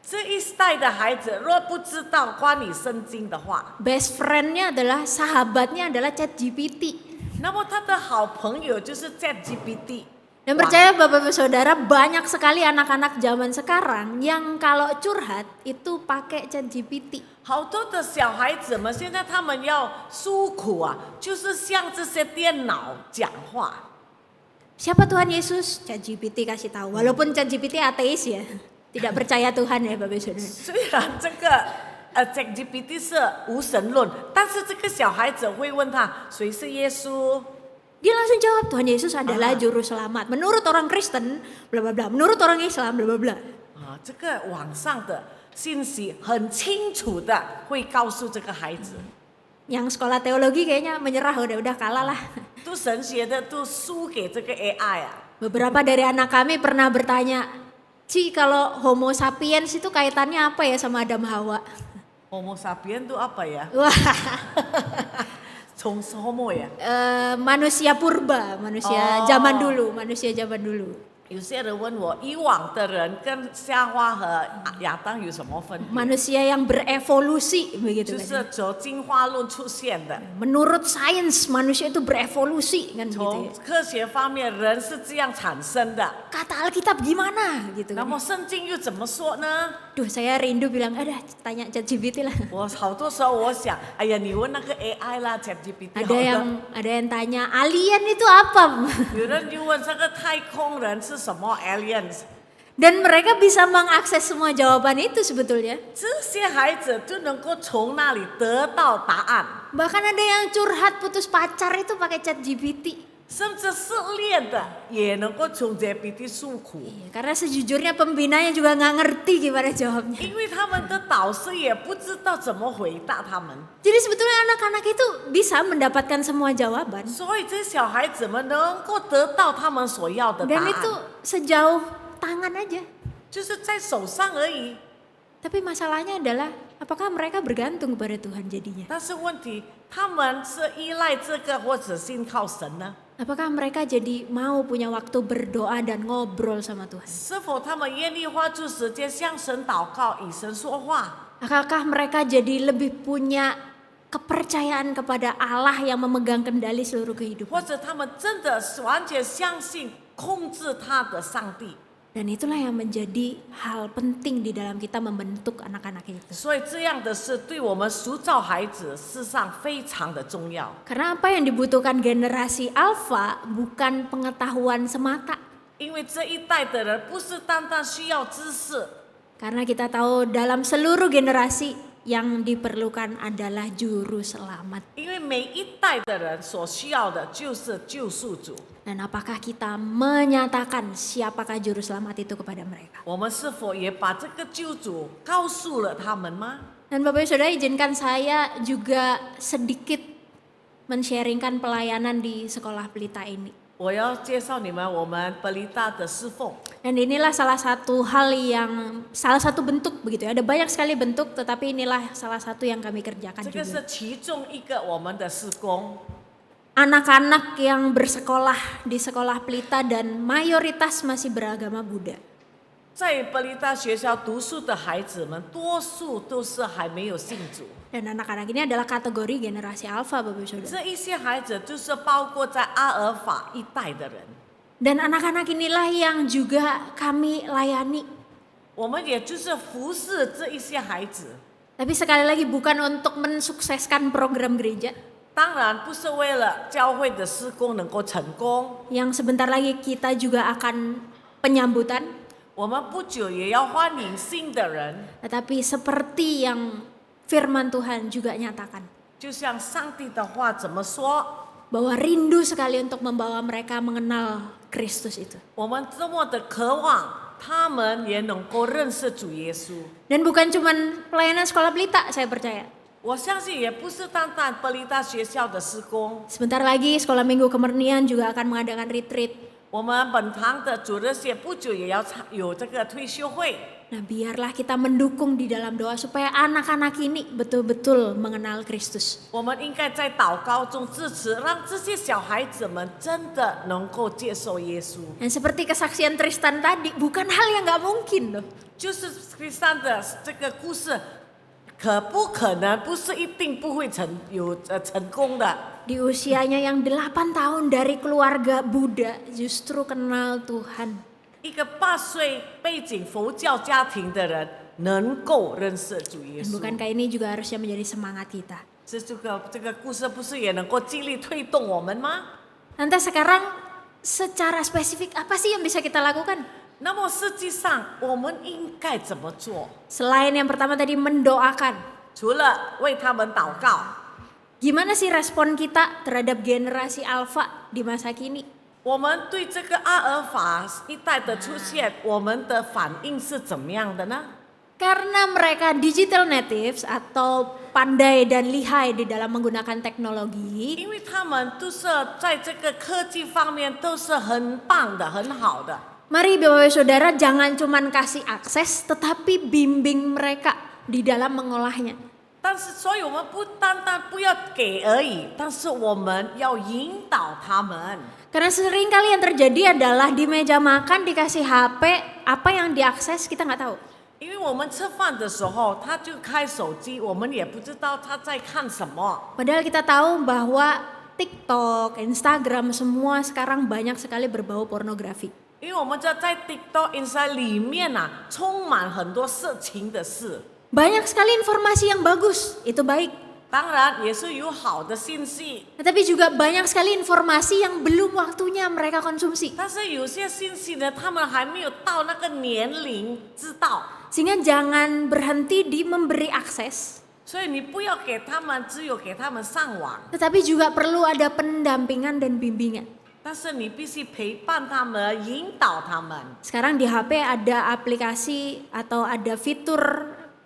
这一代的孩子若不知道关于圣经的话， best friend-nya adalah sahabatnya adalah ChatGPT. 那么他的好朋友就是 ChatGPT。 Dan percaya Bapak-Bapak Saudara, banyak sekali anak-anak zaman sekarang yang kalau curhat itu pakai ChatGPT. 好多的小孩子们现在他们要诉苦啊，就是向这些电脑讲话。 Siapa Tuhan Yesus? ChatGPT kasih tahu. Walaupun ChatGPT ateis ya, tidak percaya Tuhan ya Bapak Saudara. 虽然这个ChatGPT 是无神论，但是这个小孩子会问他谁是耶稣？ Dia langsung jawab, Tuhan Yesus adalah juru selamat. Menurut orang Kristen, bla bla bla. Menurut orang Islam, bla bla bla. 啊，这个网上的信息很清楚的会告诉这个孩子， Yang sekolah teologi kayaknya menyerah, udah kalah lah. 都神学的都输给这个 AI 啊。 Beberapa dari anak kami pernah bertanya, Ci, kalau Homo sapiens itu kaitannya apa ya sama Adam Hawa? Homo sapien itu apa ya? Wah, 从 Homo 呀。 manusia purba, manusia Oh. zaman dulu, manusia zaman dulu. 有些人问我，以往的人跟夏娃和亚当有什么分别？ Manusia yang berevolusi begitu 就 kan. 是从进化论出现的。 Menurut sains manusia itu berevolusi kan gitu 从 ya. 科学方面，人是这样产生的。 Kata Alkitab gimana gitu 那 kan. 么圣经又怎么说呢？ Duh, saya rindu bilang, ada tanya ChatGPT lah. 我好多时候我想，哎呀，你问那个 AI 啦，ChatGPT 好 Ada yang tanya, alien itu apa? 的。有人就问这个太空人是什么 aliens？ Dan mereka bisa mengakses semua jawaban itu sebetulnya. 这些孩子就能够从那里得到答案。 Bahkan ada yang curhat putus pacar itu pakai ChatGPT. 甚至失恋的也能够从这边的诉苦， Iya, karena sejujurnya pembinanya juga nggak ngerti gimana jawabnya. 因为他们的导师也不知道怎么回答他们， Jadi sebetulnya anak-anak itu bisa mendapatkan semua jawaban. 所以这些小孩子们能够得到他们所要的答 Dan itu 案， sejauh tangan aja. 就是在手上而已。 Tapi masalahnya adalah apakah mereka bergantung kepada Tuhan jadinya? 但是问题，他们是依赖这个或者信靠神呢？ Apakah mereka jadi mau punya waktu berdoa dan ngobrol sama Tuhan? 是否他们愿意花出时间向神祷告，与神说话？ Apakah mereka jadi lebih punya kepercayaan kepada Allah yang memegang kendali seluruh 或 kehidupan? 者他们真的完全相信控制他的上帝？ Dan itulah yang menjadi hal penting di dalam kita membentuk anak-anak itu. 所以这样的事对我们塑造孩子，事实上非常的重要。 Karena apa yang dibutuhkan generasi alfa bukan pengetahuan semata. 因为这一代的人不是单单需要知识， Karena kita tahu dalam seluruh generasi yang diperlukan adalah juru selamat. 因为每一代的人所需要的就是救赎主。 Dan apakah kita menyatakan siapakah juru selamat itu kepada mereka? 我们是否也把这个救主告诉了他们吗？ Dan Bapak Ibu Saudara, izinkan saya juga sedikit men-sharingkan pelayanan di sekolah pelita ini. 我要介绍你们我们伯利大的侍奉。 Dan inilah salah satu hal yang salah satu bentuk begitu ya. Ada banyak sekali bentuk, tetapi inilah salah satu yang kami kerjakan 这个 juga. 是其中一个我们的施工。 Anak-anak yang bersekolah di sekolah pelita dan mayoritas masih beragama Buddha. 在伯利大学校读书的孩子们，多数都是还没有信主。 Dan anak-anak ini adalah kategori generasi alfa, Bapak Ibu Saudara. 这一些孩子就是包括在阿尔法一代的人， Dan anak-anak inilah yang juga kami layani. 我们也就是服侍这一些孩子。 Tapi sekali lagi bukan untuk mensukseskan program gereja 当然不是为了教会的施工能够成功， yang sebentar lagi kita juga akan penyambutan. 我们不久也要欢迎新的人， Tetapi seperti yang firman Tuhan juga nyatakan, 就像上帝的话怎么说， bahwa rindu sekali untuk membawa mereka mengenal Kristus itu. 我们这么的渴望，他们也能够认识主耶稣。 Dan bukan cuman pelayanan sekolah pelita, saya percaya. 我相信也不是单单伯利大学校的施工， Sebentar lagi sekolah minggu kemurnian juga akan mengadakan retreat. 我们本堂的主日学不久也要有这个退休会。 Nah, biarlah kita mendukung di dalam doa supaya anak-anak ini betul-betul mengenal Kristus. 我们应该在祷告中支持，让这些小孩子们真的能够接受耶稣。 Dan seperti kesaksian Tristan tadi, bukan hal yang nggak mungkin loh. 就是第三的这个故事，可不可能不是一定不会成功的。 Di usianya yang 8 tahun dari keluarga Buddha justru kenal Tuhan. 一个8岁背景佛教家庭的人能够认识主耶 Dan 稣， bukankah ini juga harusnya menjadi semangat kita? 这个故事不是也能够激励推动我们吗？ Lantas sekarang secara spesifik apa sih yang bisa kita lakukan? 那么实际上我们应该怎么做？ Selain yang pertama tadi mendoakan, 除了为他们祷告， gimana sih respon kita terhadap generasi alfa di masa kini? 我们对这个阿尔法一代的出现，我们的反应是怎么样的呢？ Karena mereka digital natives atau pandai dan lihai di dalam menggunakan teknologi, 因为他们都是在这个科技方面都是很棒的、很好的。 mari Bapak Ibu Saudara jangan cuman kasih akses tetapi bimbing mereka di dalam mengolahnya. 但是，所以我们不单单不要给而已，但是我们要引导他们。 Karena seringkali yang terjadi adalah di meja makan dikasih HP, apa yang diakses kita nggak tahu. 因为我们吃饭的时候，他就开手机，我们也不知道他在看什么。 Padahal kita tahu bahwa TikTok, Instagram semua sekarang banyak sekali berbau pornografi. 因为我们在 TikTok、Instagram 里面啊，充满很多色情的事。 Banyak sekali informasi yang bagus, itu baik. 当然也是有好的信息， Tetapi juga banyak sekali informasi yang belum waktunya mereka konsumsi. 但是有些信息呢，他们还没有到那个年龄知道， Sehingga jangan berhenti di memberi akses, 所以你不要给他们，只有给他们上网。 tetapi juga perlu ada pendampingan dan bimbingan. 但是你必须陪伴他们，引导他们。 Sekarang di HP ada aplikasi atau ada fitur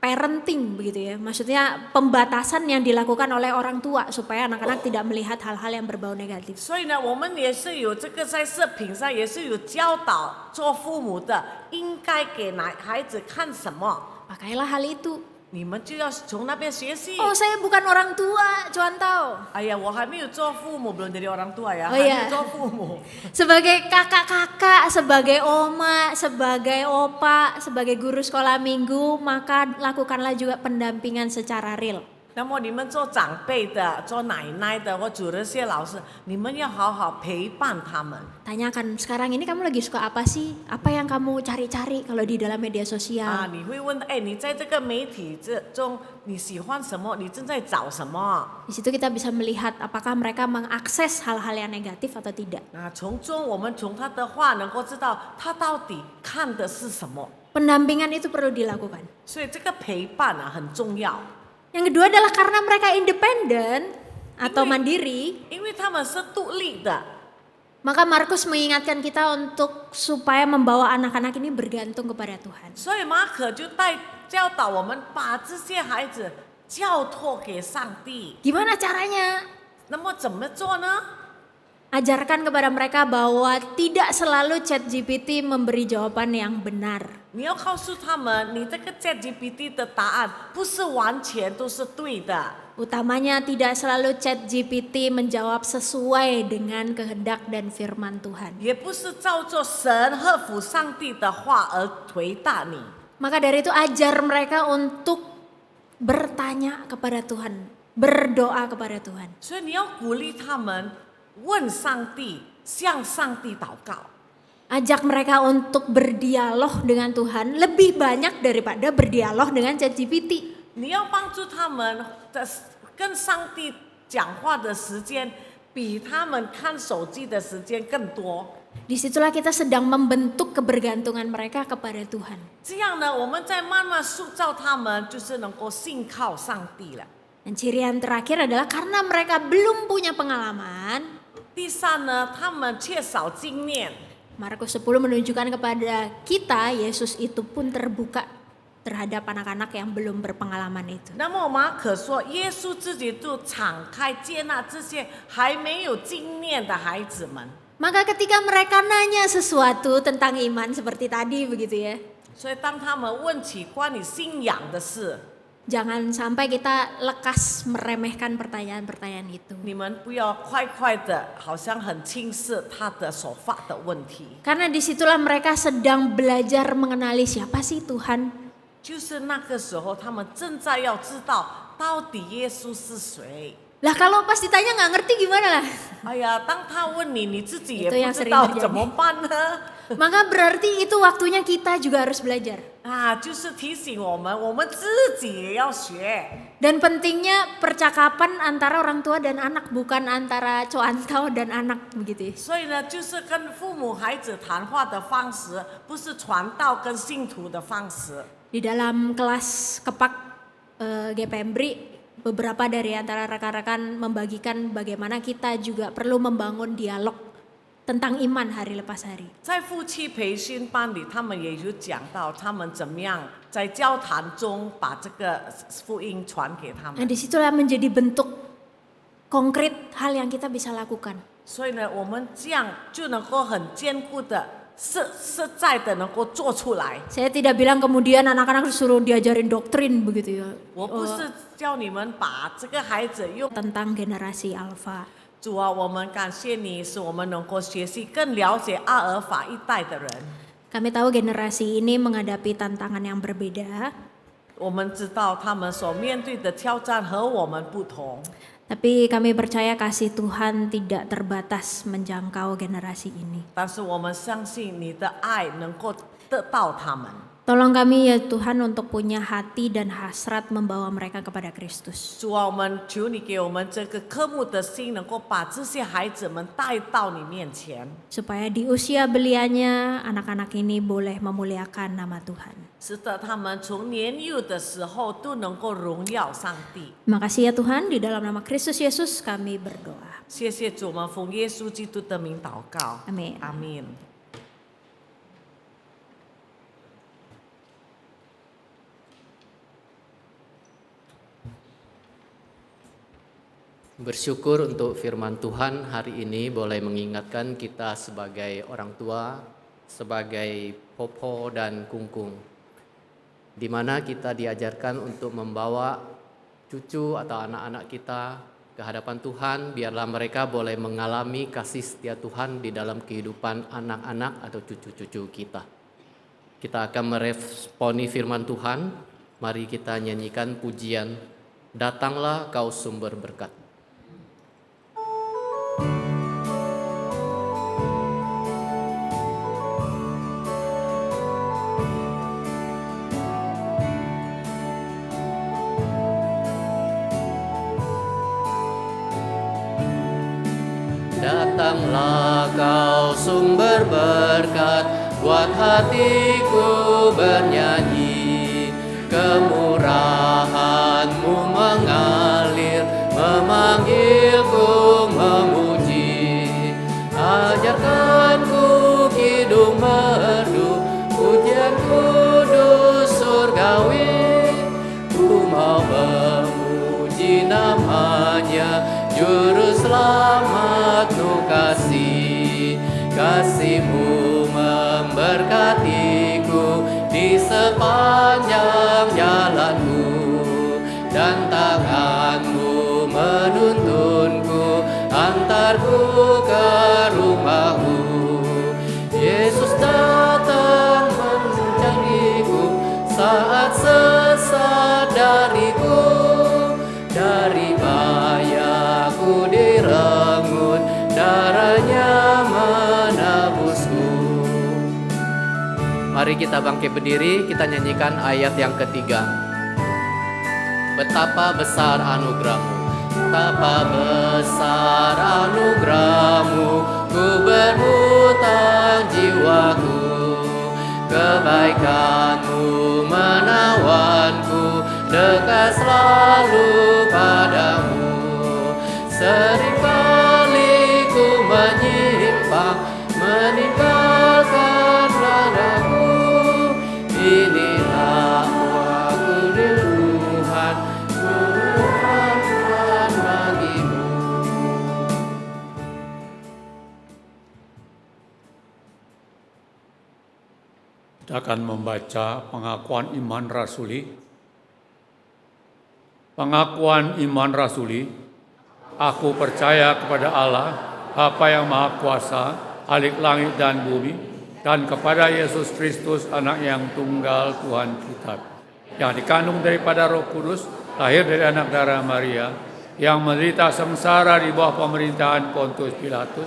parenting begitu ya. Maksudnya pembatasan yang dilakukan oleh orang tua supaya anak-anak tidak melihat hal-hal yang berbau negatif. 所以呢，我们也是有这个在视频上也是有教导做父母的，应该给孩子看什么， Pakailah hal itu. 你们就要从那边学习。 Oh, saya bukan orang tua, Cuan tahu. 哎呀，我还没有做父母，belum jadi orang tua ya， Oh 还没 iya 有做父母。 Sebagai kakak-kakak, sebagai oma, sebagai opa, sebagai guru sekolah minggu, maka lakukanlah juga pendampingan secara real. 那么你们做长辈的、做奶奶的或主任些老师，你们要好好陪伴他们。 Tanyakan, sekarang ini kamu lagi suka apa sih? Apa yang kamu cari-cari kalau di dalam media 啊， sosial? 你会问，哎，你在这个媒体中你喜欢什么？你正在找什么？ Di situ kita bisa melihat apakah mereka mengakses hal-hal yang negatif atau tidak. 啊，从中我们从他的话能够知道他到底看的是什么。 Pendampingan itu perlu dilakukan. 所以这个陪伴啊很重要， Yang kedua adalah karena mereka independen atau mandiri, 因为他们是独立的。 maka Markus mengingatkan kita untuk supaya membawa anak-anak ini bergantung kepada Tuhan. 所以马可就教导我们把这些孩子交托给上帝。 Gimana caranya? 那么怎么做呢？ Ajarkan kepada mereka bahwa tidak selalu ChatGPT memberi jawaban yang benar. 你要告诉他们，你这个 ChatGPT 的答案不是完全都是对的。 Utamanya tidak selalu ChatGPT menjawab sesuai dengan kehendak dan firman Tuhan. 也不是照着神和服上帝的话而回答你。 Maka dari itu ajar mereka untuk bertanya kepada Tuhan, berdoa kepada Tuhan. 所以你要鼓励他们问上帝，向上帝祷告。 Ajak mereka untuk berdialog dengan Tuhan lebih banyak daripada berdialog dengan ChatGPT. 你要帮助他们的跟上帝讲话的时间，比他们看手机的时间更多。 Disitulah kita sedang membentuk kebergantungan mereka kepada Tuhan. 这样呢，我们再慢慢塑造他们，就是能够信靠上帝了。 Dan ciri yang terakhir adalah karena mereka belum punya pengalaman, 第三呢，他们缺少经验。 Markus 10 menunjukkan kepada kita Yesus itu pun terbuka terhadap anak-anak yang belum berpengalaman itu. 那么马可说，耶稣自己就敞开接纳这些还没有经验的孩子们。 Maka ketika mereka nanya sesuatu tentang iman seperti tadi begitu ya, 所以当他们问起关于信仰的事， jangan sampai kita lekas meremehkan pertanyaan-pertanyaan itu. 你们不要快快的，好像很轻视他的所发的问题。 Karena disitulah mereka sedang belajar mengenali siapa sih Tuhan. 就是那个时候，他们正在要知道到底耶稣是谁。 Lah kalau pas ditanya nggak ngerti gimana lah? 哎呀，当他问你，你自己也 Itu yang 不知 sering 道 terjadi. 怎么办呢？ Maka berarti itu waktunya kita juga harus belajar. 啊，就是提醒我们自己也要学。 Dan pentingnya percakapan antara orang tua dan anak, bukan antara coantau dan anak begitu ya. 所以呢，就是跟父母、孩子谈话的方式，不是传道跟信徒的方式。 Di dalam kelas kepak GPMBRI, beberapa dari antara rekan-rekan membagikan bagaimana kita juga perlu membangun dialog tentang iman hari lepas hari. 在夫妻培训班里，他们也有讲到他们怎么样在交谈中把这个福音传给他 Nah 们。 disitulah menjadi bentuk konkret hal yang kita bisa lakukan. 所以呢，我们这样就能够很坚固的、实在的能够做出来。 Saya tidak bilang kemudian anak-anak disuruh diajarin doktrin begitu ya. 我不是叫你们把这个孩子用。 Tentang generasi alfa. 主啊，我们感谢你，使我们能够学习更了解阿尔法一代的人。 Kami tahu generasi ini menghadapi tantangan yang berbeda, 我们知道他们所面对的挑战和我们不同， tapi kami percaya kasih Tuhan tidak terbatas menjangkau generasi ini. 但是我们相信你的爱能够得到他们。 Tolong kami ya Tuhan untuk punya hati dan hasrat membawa mereka kepada Kristus. 主啊，我们求你给我们这个科目的心，能够把这些孩子们带到你面前， Supaya di usia belianya anak-anak ini boleh memuliakan nama Tuhan. 使得他们从年幼的时候都能够荣耀上帝。 Terima kasih ya Tuhan, di dalam nama Kristus Yesus kami berdoa. 谢谢主，我们奉耶稣基督的名祷告， Amin. 阿门。 Bersyukur untuk firman Tuhan hari ini boleh mengingatkan kita sebagai orang tua, sebagai popo dan kungkung, di mana kita diajarkan untuk membawa cucu atau anak-anak kita ke hadapan Tuhan, biarlah mereka boleh mengalami kasih setia Tuhan di dalam kehidupan anak-anak atau cucu-cucu kita. Kita akan meresponi firman Tuhan. Mari kita nyanyikan pujian, Datanglah Kau Sumber Berkat. Datanglah Kau sumber berkat, buat hatiku bernyanyi. Kemurahan-Mu mengalir, memanggilku memuji. Ajarkanku kidung merdu, pujian kudus surgawi. Ku mau memuji namanya, Juru Selamat Nu kasih. Kasih-Mu memberkatiku di sepanjang jalanku, dan tangan-Mu menuntunku, antarku ke rumah-Mu. Yesus datang mencariku saat sesat dariku, dari bayaku direnggut, darahnya menebusku. Mari kita bangkit berdiri, kita nyanyikan ayat yang ketiga. Betapa besar anugerah-Mu, betapa besar anugerah-Mu, ku berhutang jiwaku. Kebaikan-Mu menawanku, dekat selalu padamu. Seringkali ku menyimpang, meninggalkan radaku. Inilah aku di Tuhan, Tuhan bagi-Mu. Kita akan membaca pengakuan iman rasuli. Pengakuan iman rasuli. Aku percaya kepada Allah, Bapa yang Maha Kuasa, Khalik langit dan bumi, dan kepada Yesus Kristus, Anak yang tunggal Tuhan kita, yang dikandung daripada Roh Kudus, lahir dari anak darah Maria, yang menderita sengsara di bawah pemerintahan Pontius Pilatus,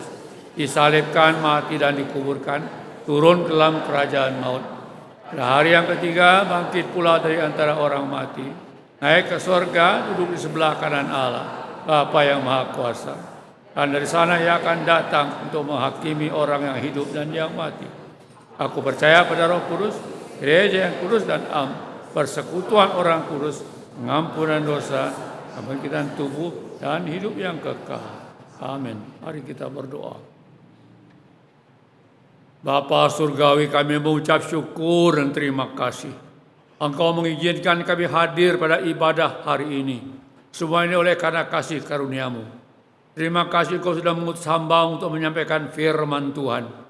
disalibkan, mati dan dikuburkan, turun ke dalam kerajaan maut. Pada hari yang ketiga bangkit pula dari antara orang mati, naik ke surga, duduk di sebelah kanan Allah, Bapa yang Maha Kuasa. Dan dari sana Ia akan datang untuk menghakimi orang yang hidup dan yang mati. Aku percaya pada Roh Kudus, gereja yang kudus dan am, persekutuan orang kudus, pengampunan dosa, kebangkitan tubuh, dan hidup yang kekal. Amin. Mari kita berdoa. Bapa surgawi, kami mengucap syukur dan terima kasih. Engkau mengizinkan kami hadir pada ibadah hari ini. Semua ini oleh karena kasih karunia-Mu. Terima kasih Engkau sudah mengutus hamba untuk menyampaikan firman Tuhan.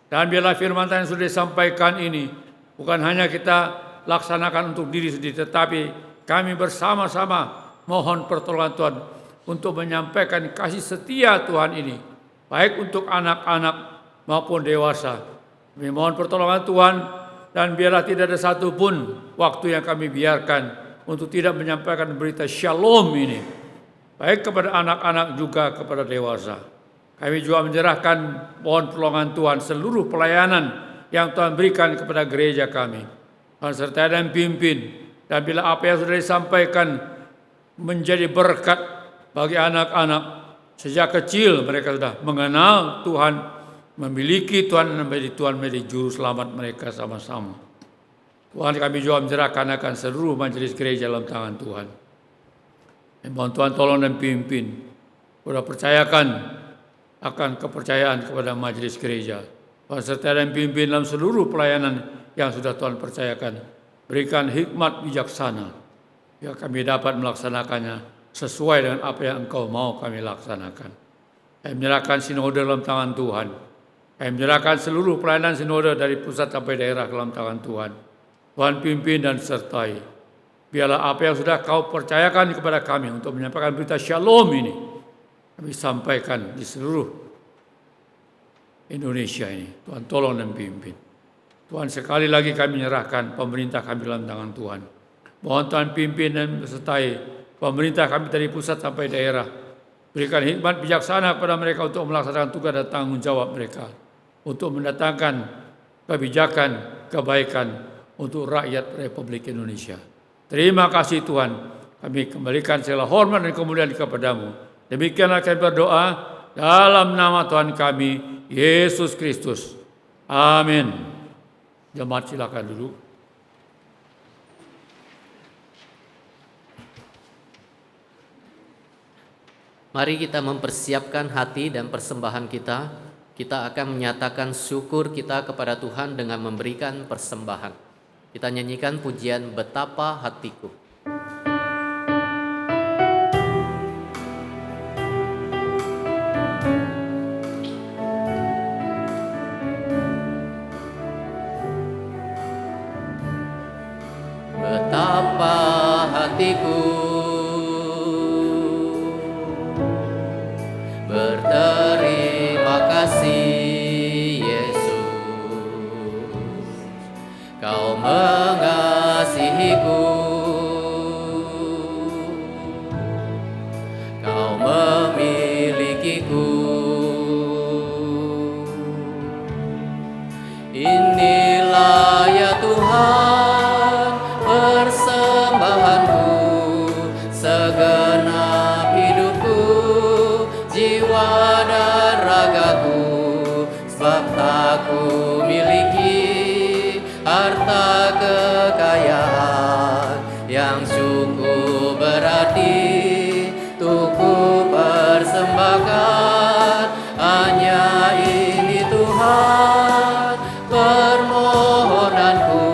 Dan biarlah firman Tuhan yang sudah disampaikan ini bukan hanya kita laksanakan untuk diri sendiri, tetapi kami bersama-sama mohon pertolongan Tuhan untuk menyampaikan kasih setia Tuhan ini, baik untuk anak-anak maupun dewasa. Kami mohon pertolongan Tuhan, dan biarlah tidak ada satupun waktu yang kami biarkan untuk tidak menyampaikan berita shalom ini, baik kepada anak-anak juga kepada dewasa. Kami juga menyerahkan mohon pertolongan Tuhan seluruh pelayanan yang Tuhan berikan kepada gereja kami. Tuhan sertai dan pimpin, dan bila apa yang sudah disampaikan menjadi berkat bagi anak-anak, sejak kecil mereka sudah mengenal Tuhan, memiliki Tuhan, dan menjadi Tuhan menjadi juru selamat mereka sama-sama. Tuhan, kami juga menyerahkan akan seluruh majelis gereja dalam tangan Tuhan. Mohon Tuhan tolong dan pimpin. Sudah percayakan akan kepercayaan kepada majelis gereja. Tuhan sertai dan pimpin dalam seluruh pelayanan yang sudah Tuhan percayakan. Berikan hikmat bijaksana, ya kami dapat melaksanakannya sesuai dengan apa yang Engkau mau kami laksanakan. Kami menyerahkan sinode dalam tangan Tuhan. Kami menyerahkan seluruh pelayanan sinode dari pusat sampai daerah dalam tangan Tuhan. Tuhan pimpin dan sertai. Biarlah apa yang sudah Kau percayakan kepada kami untuk menyampaikan berita shalom ini, kami sampaikan di seluruh Indonesia ini. Tuhan tolong dan pimpin. Tuhan, sekali lagi kami menyerahkan pemerintah kami dalam tangan Tuhan. Mohon Tuhan pimpin dan sertai pemerintah kami dari pusat sampai daerah. Berikan hikmat bijaksana kepada mereka untuk melaksanakan tugas dan tanggung jawab mereka, untuk mendatangkan kebijakan, kebaikan untuk rakyat Republik Indonesia. Terima kasih Tuhan. Kami kembalikan segala hormat dan kemuliaan kepadamu. Demikianlah kami berdoa dalam nama Tuhan kami, Yesus Kristus. Amin. Jemaat silakan duduk. Mari kita mempersiapkan hati dan persembahan kita. Kita akan menyatakan syukur kita kepada Tuhan dengan memberikan persembahan. Kita nyanyikan pujian Betapa Hatiku. Betapa hatiku berterima kasih Yesus, Kau mengasihiku, Kau memilikiku. Inilah ya Tuhan persembahanku, segenap hidupku, jiwa dan ragaku, sebab tak ku miliki harta kekayaan yang cukup berarti untuk ku persembahkan. Hanya ini Tuhan permohonanku,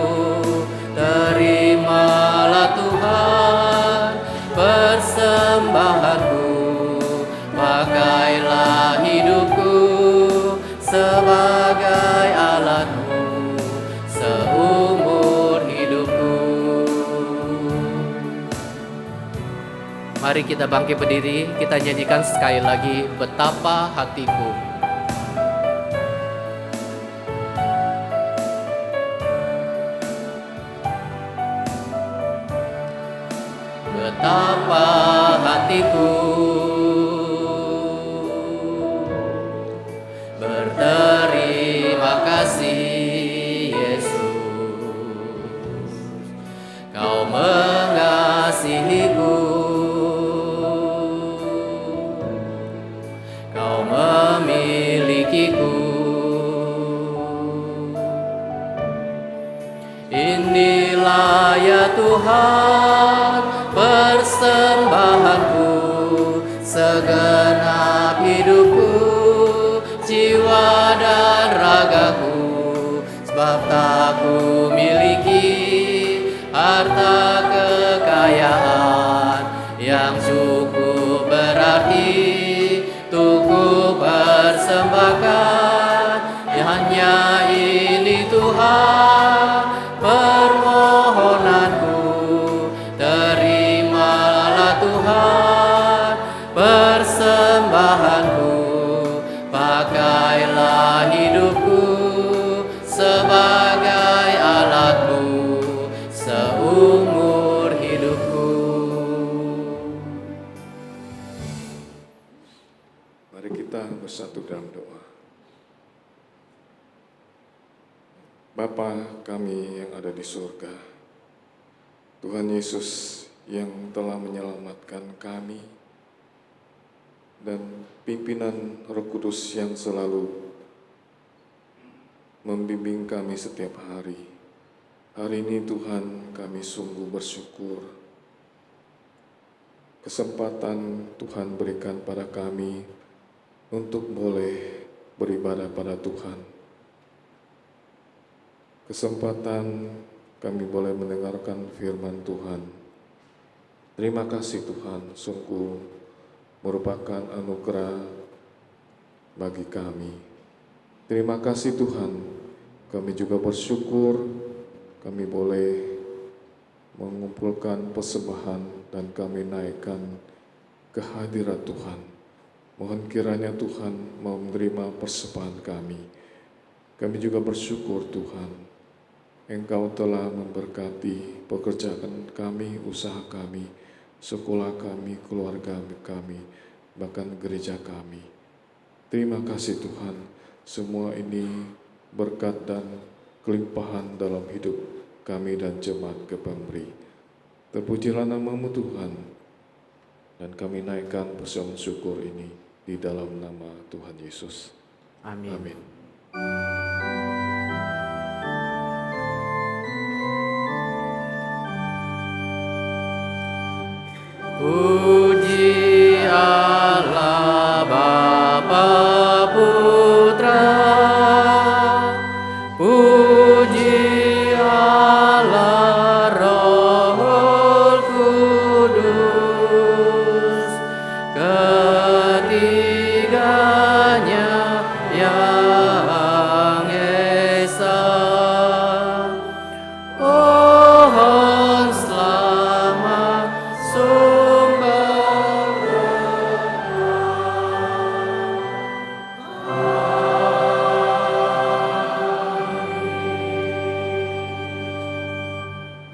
terimalah Tuhan persembahanku, pakailah hidupku sebagai alatmu seumur hidupku. Mari kita bangkit berdiri, kita nyanyikan sekali lagi Betapa Hatiku. Betapa hatiku berterima kasih Yesus, Kau mengasihiku, Kau memilikiku. Inilah ya Tuhan persembahanku, segenap hidupku, jiwa dan ragaku, sebab tak ku miliki harta kekayaan yang cukup berarti untuk ku persembahkan. Hanya ini Tuhan permohonanku, terimalah Tuhan persembahanku, pakailah hidupku sebagai alatmu seumur hidupku. Mari kita bersatu dalam doa. Bapa kami yang ada di surga, Tuhan Yesus yang telah menyelamatkan kami, dan pimpinan Roh Kudus yang selalu membimbing kami setiap hari. Hari ini Tuhan, kami sungguh bersyukur kesempatan Tuhan berikan pada kami untuk boleh beribadah pada Tuhan. Kesempatan kami boleh mendengarkan firman Tuhan. Terima kasih Tuhan, sungguh merupakan anugerah bagi kami. Terima kasih Tuhan, kami juga bersyukur kami boleh mengumpulkan persembahan dan kami naikkan ke hadirat Tuhan. Mohon kiranya Tuhan mau menerima persembahan kami. Kami juga bersyukur Tuhan, Engkau telah memberkati pekerjaan kami, usaha kami, sekolah kami, keluarga kami, bahkan gereja kami. Terima kasih Tuhan, semua ini berkat dan kelimpahan dalam hidup kami dan jemaat Kepemberi. Terpujilah nama-Mu Tuhan, dan kami naikkan persembahan syukur ini di dalam nama Tuhan Yesus. Amin. Amin. Puji Allah Bapa Putra, puji Allah Roh Kudus, ketiganya yang esa. Pohon selamat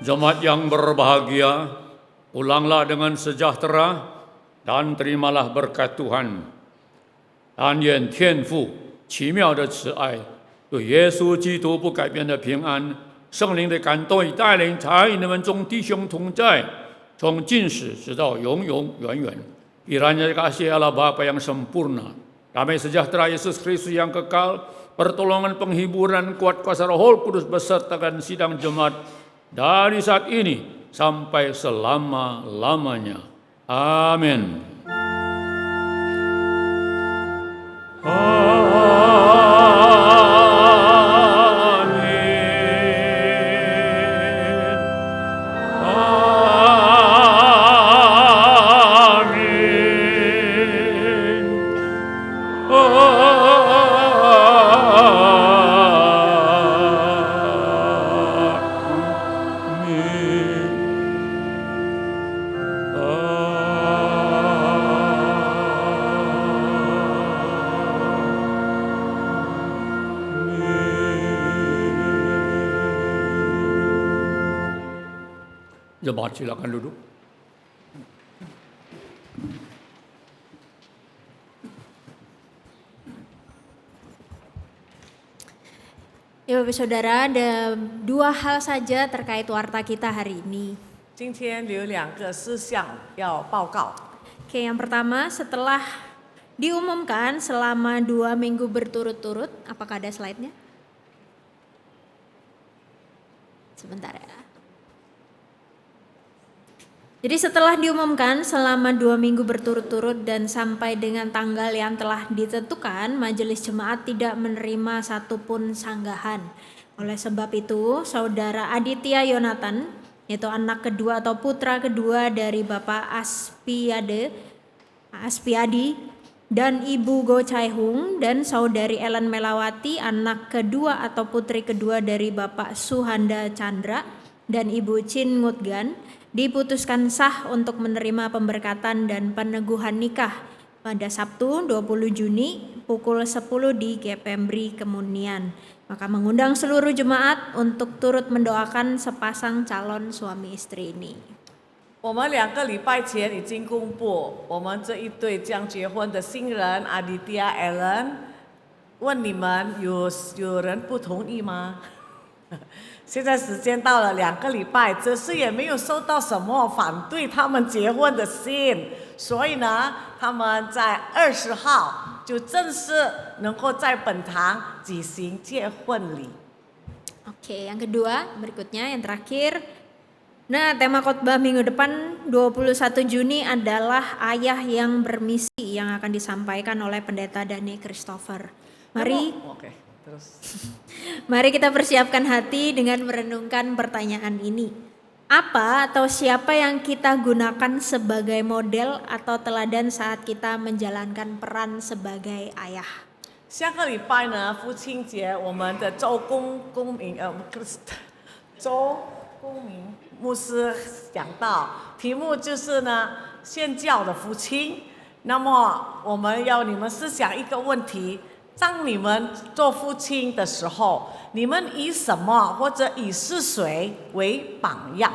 Jemaat yang berbahagia, pulanglah dengan sejahtera dan terimalah berkat Tuhan. 但愿天父奇妙的慈爱，对耶稣基督不改变的平安，圣灵的感动与带领，在你们中弟兄同在，从今时直到永永远远。Kiranya kasih Allah Bapa yang sempurna, damai sejahtera Yesus Kristus yang kekal, pertolongan penghiburan kuat kuasa Roh Kudus besertakan sidang jemaat dari saat ini sampai selama-lamanya. Amin. Jemaat silakan duduk. Ya Bapak Saudara, ada dua hal saja terkait warta kita hari ini. 今天有2个事项要报告。 Oke, yang pertama setelah diumumkan selama 2 minggu berturut-turut, apakah ada slide-nya? Sebentar ya. Jadi setelah diumumkan selama 2 minggu berturut-turut dan sampai dengan tanggal yang telah ditentukan, Majelis Jemaat tidak menerima satupun sanggahan. Oleh sebab itu, Saudara Aditya Yonatan, yaitu anak kedua atau putra kedua dari Bapak Aspiadi dan Ibu Go Chai Hung, dan Saudari Ellen Melawati, anak kedua atau putri kedua dari Bapak Suhanda Chandra dan Ibu Chin Ngutgan, diputuskan sah untuk menerima pemberkatan dan peneguhan nikah pada Sabtu 20 Juni pukul 10 di Kepembri Kemunian. Maka mengundang seluruh jemaat untuk turut mendoakan sepasang calon suami istri ini. 我们2个礼拜前已经公布，我们这一对将结婚的新人 Aditya Ellen， 问你们有人不同意吗？现在时间到了2个礼拜，这次也没有收到什么反对他们结婚的信，所以呢，他们在20号就正式能够在本堂举行结婚礼。 Oke, yang kedua berikutnya yang terakhir, Nah, tema khotbah minggu depan 21 Juni adalah ayah yang bermisi yang akan disampaikan oleh Pendeta Dani Christopher. Mari Oke, terus. Mari kita persiapkan hati dengan merenungkan pertanyaan ini. Apa atau siapa yang kita gunakan sebagai model atau teladan saat kita menjalankan peran sebagai ayah? 下个礼拜呢，父亲节，我们的周公民牧师讲到，题目就是呢，献教的父亲。那么我们要你们思想一个问题：当你们做父亲的时候，你们以什么或者以是谁为榜样？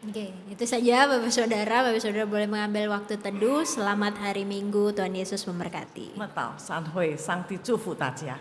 Oke, itu saja Bapak Saudara. Bapak Saudara boleh mengambil waktu teduh. Selamat hari Minggu, Tuhan Yesus memberkati. 默祷散会，上帝祝福大家。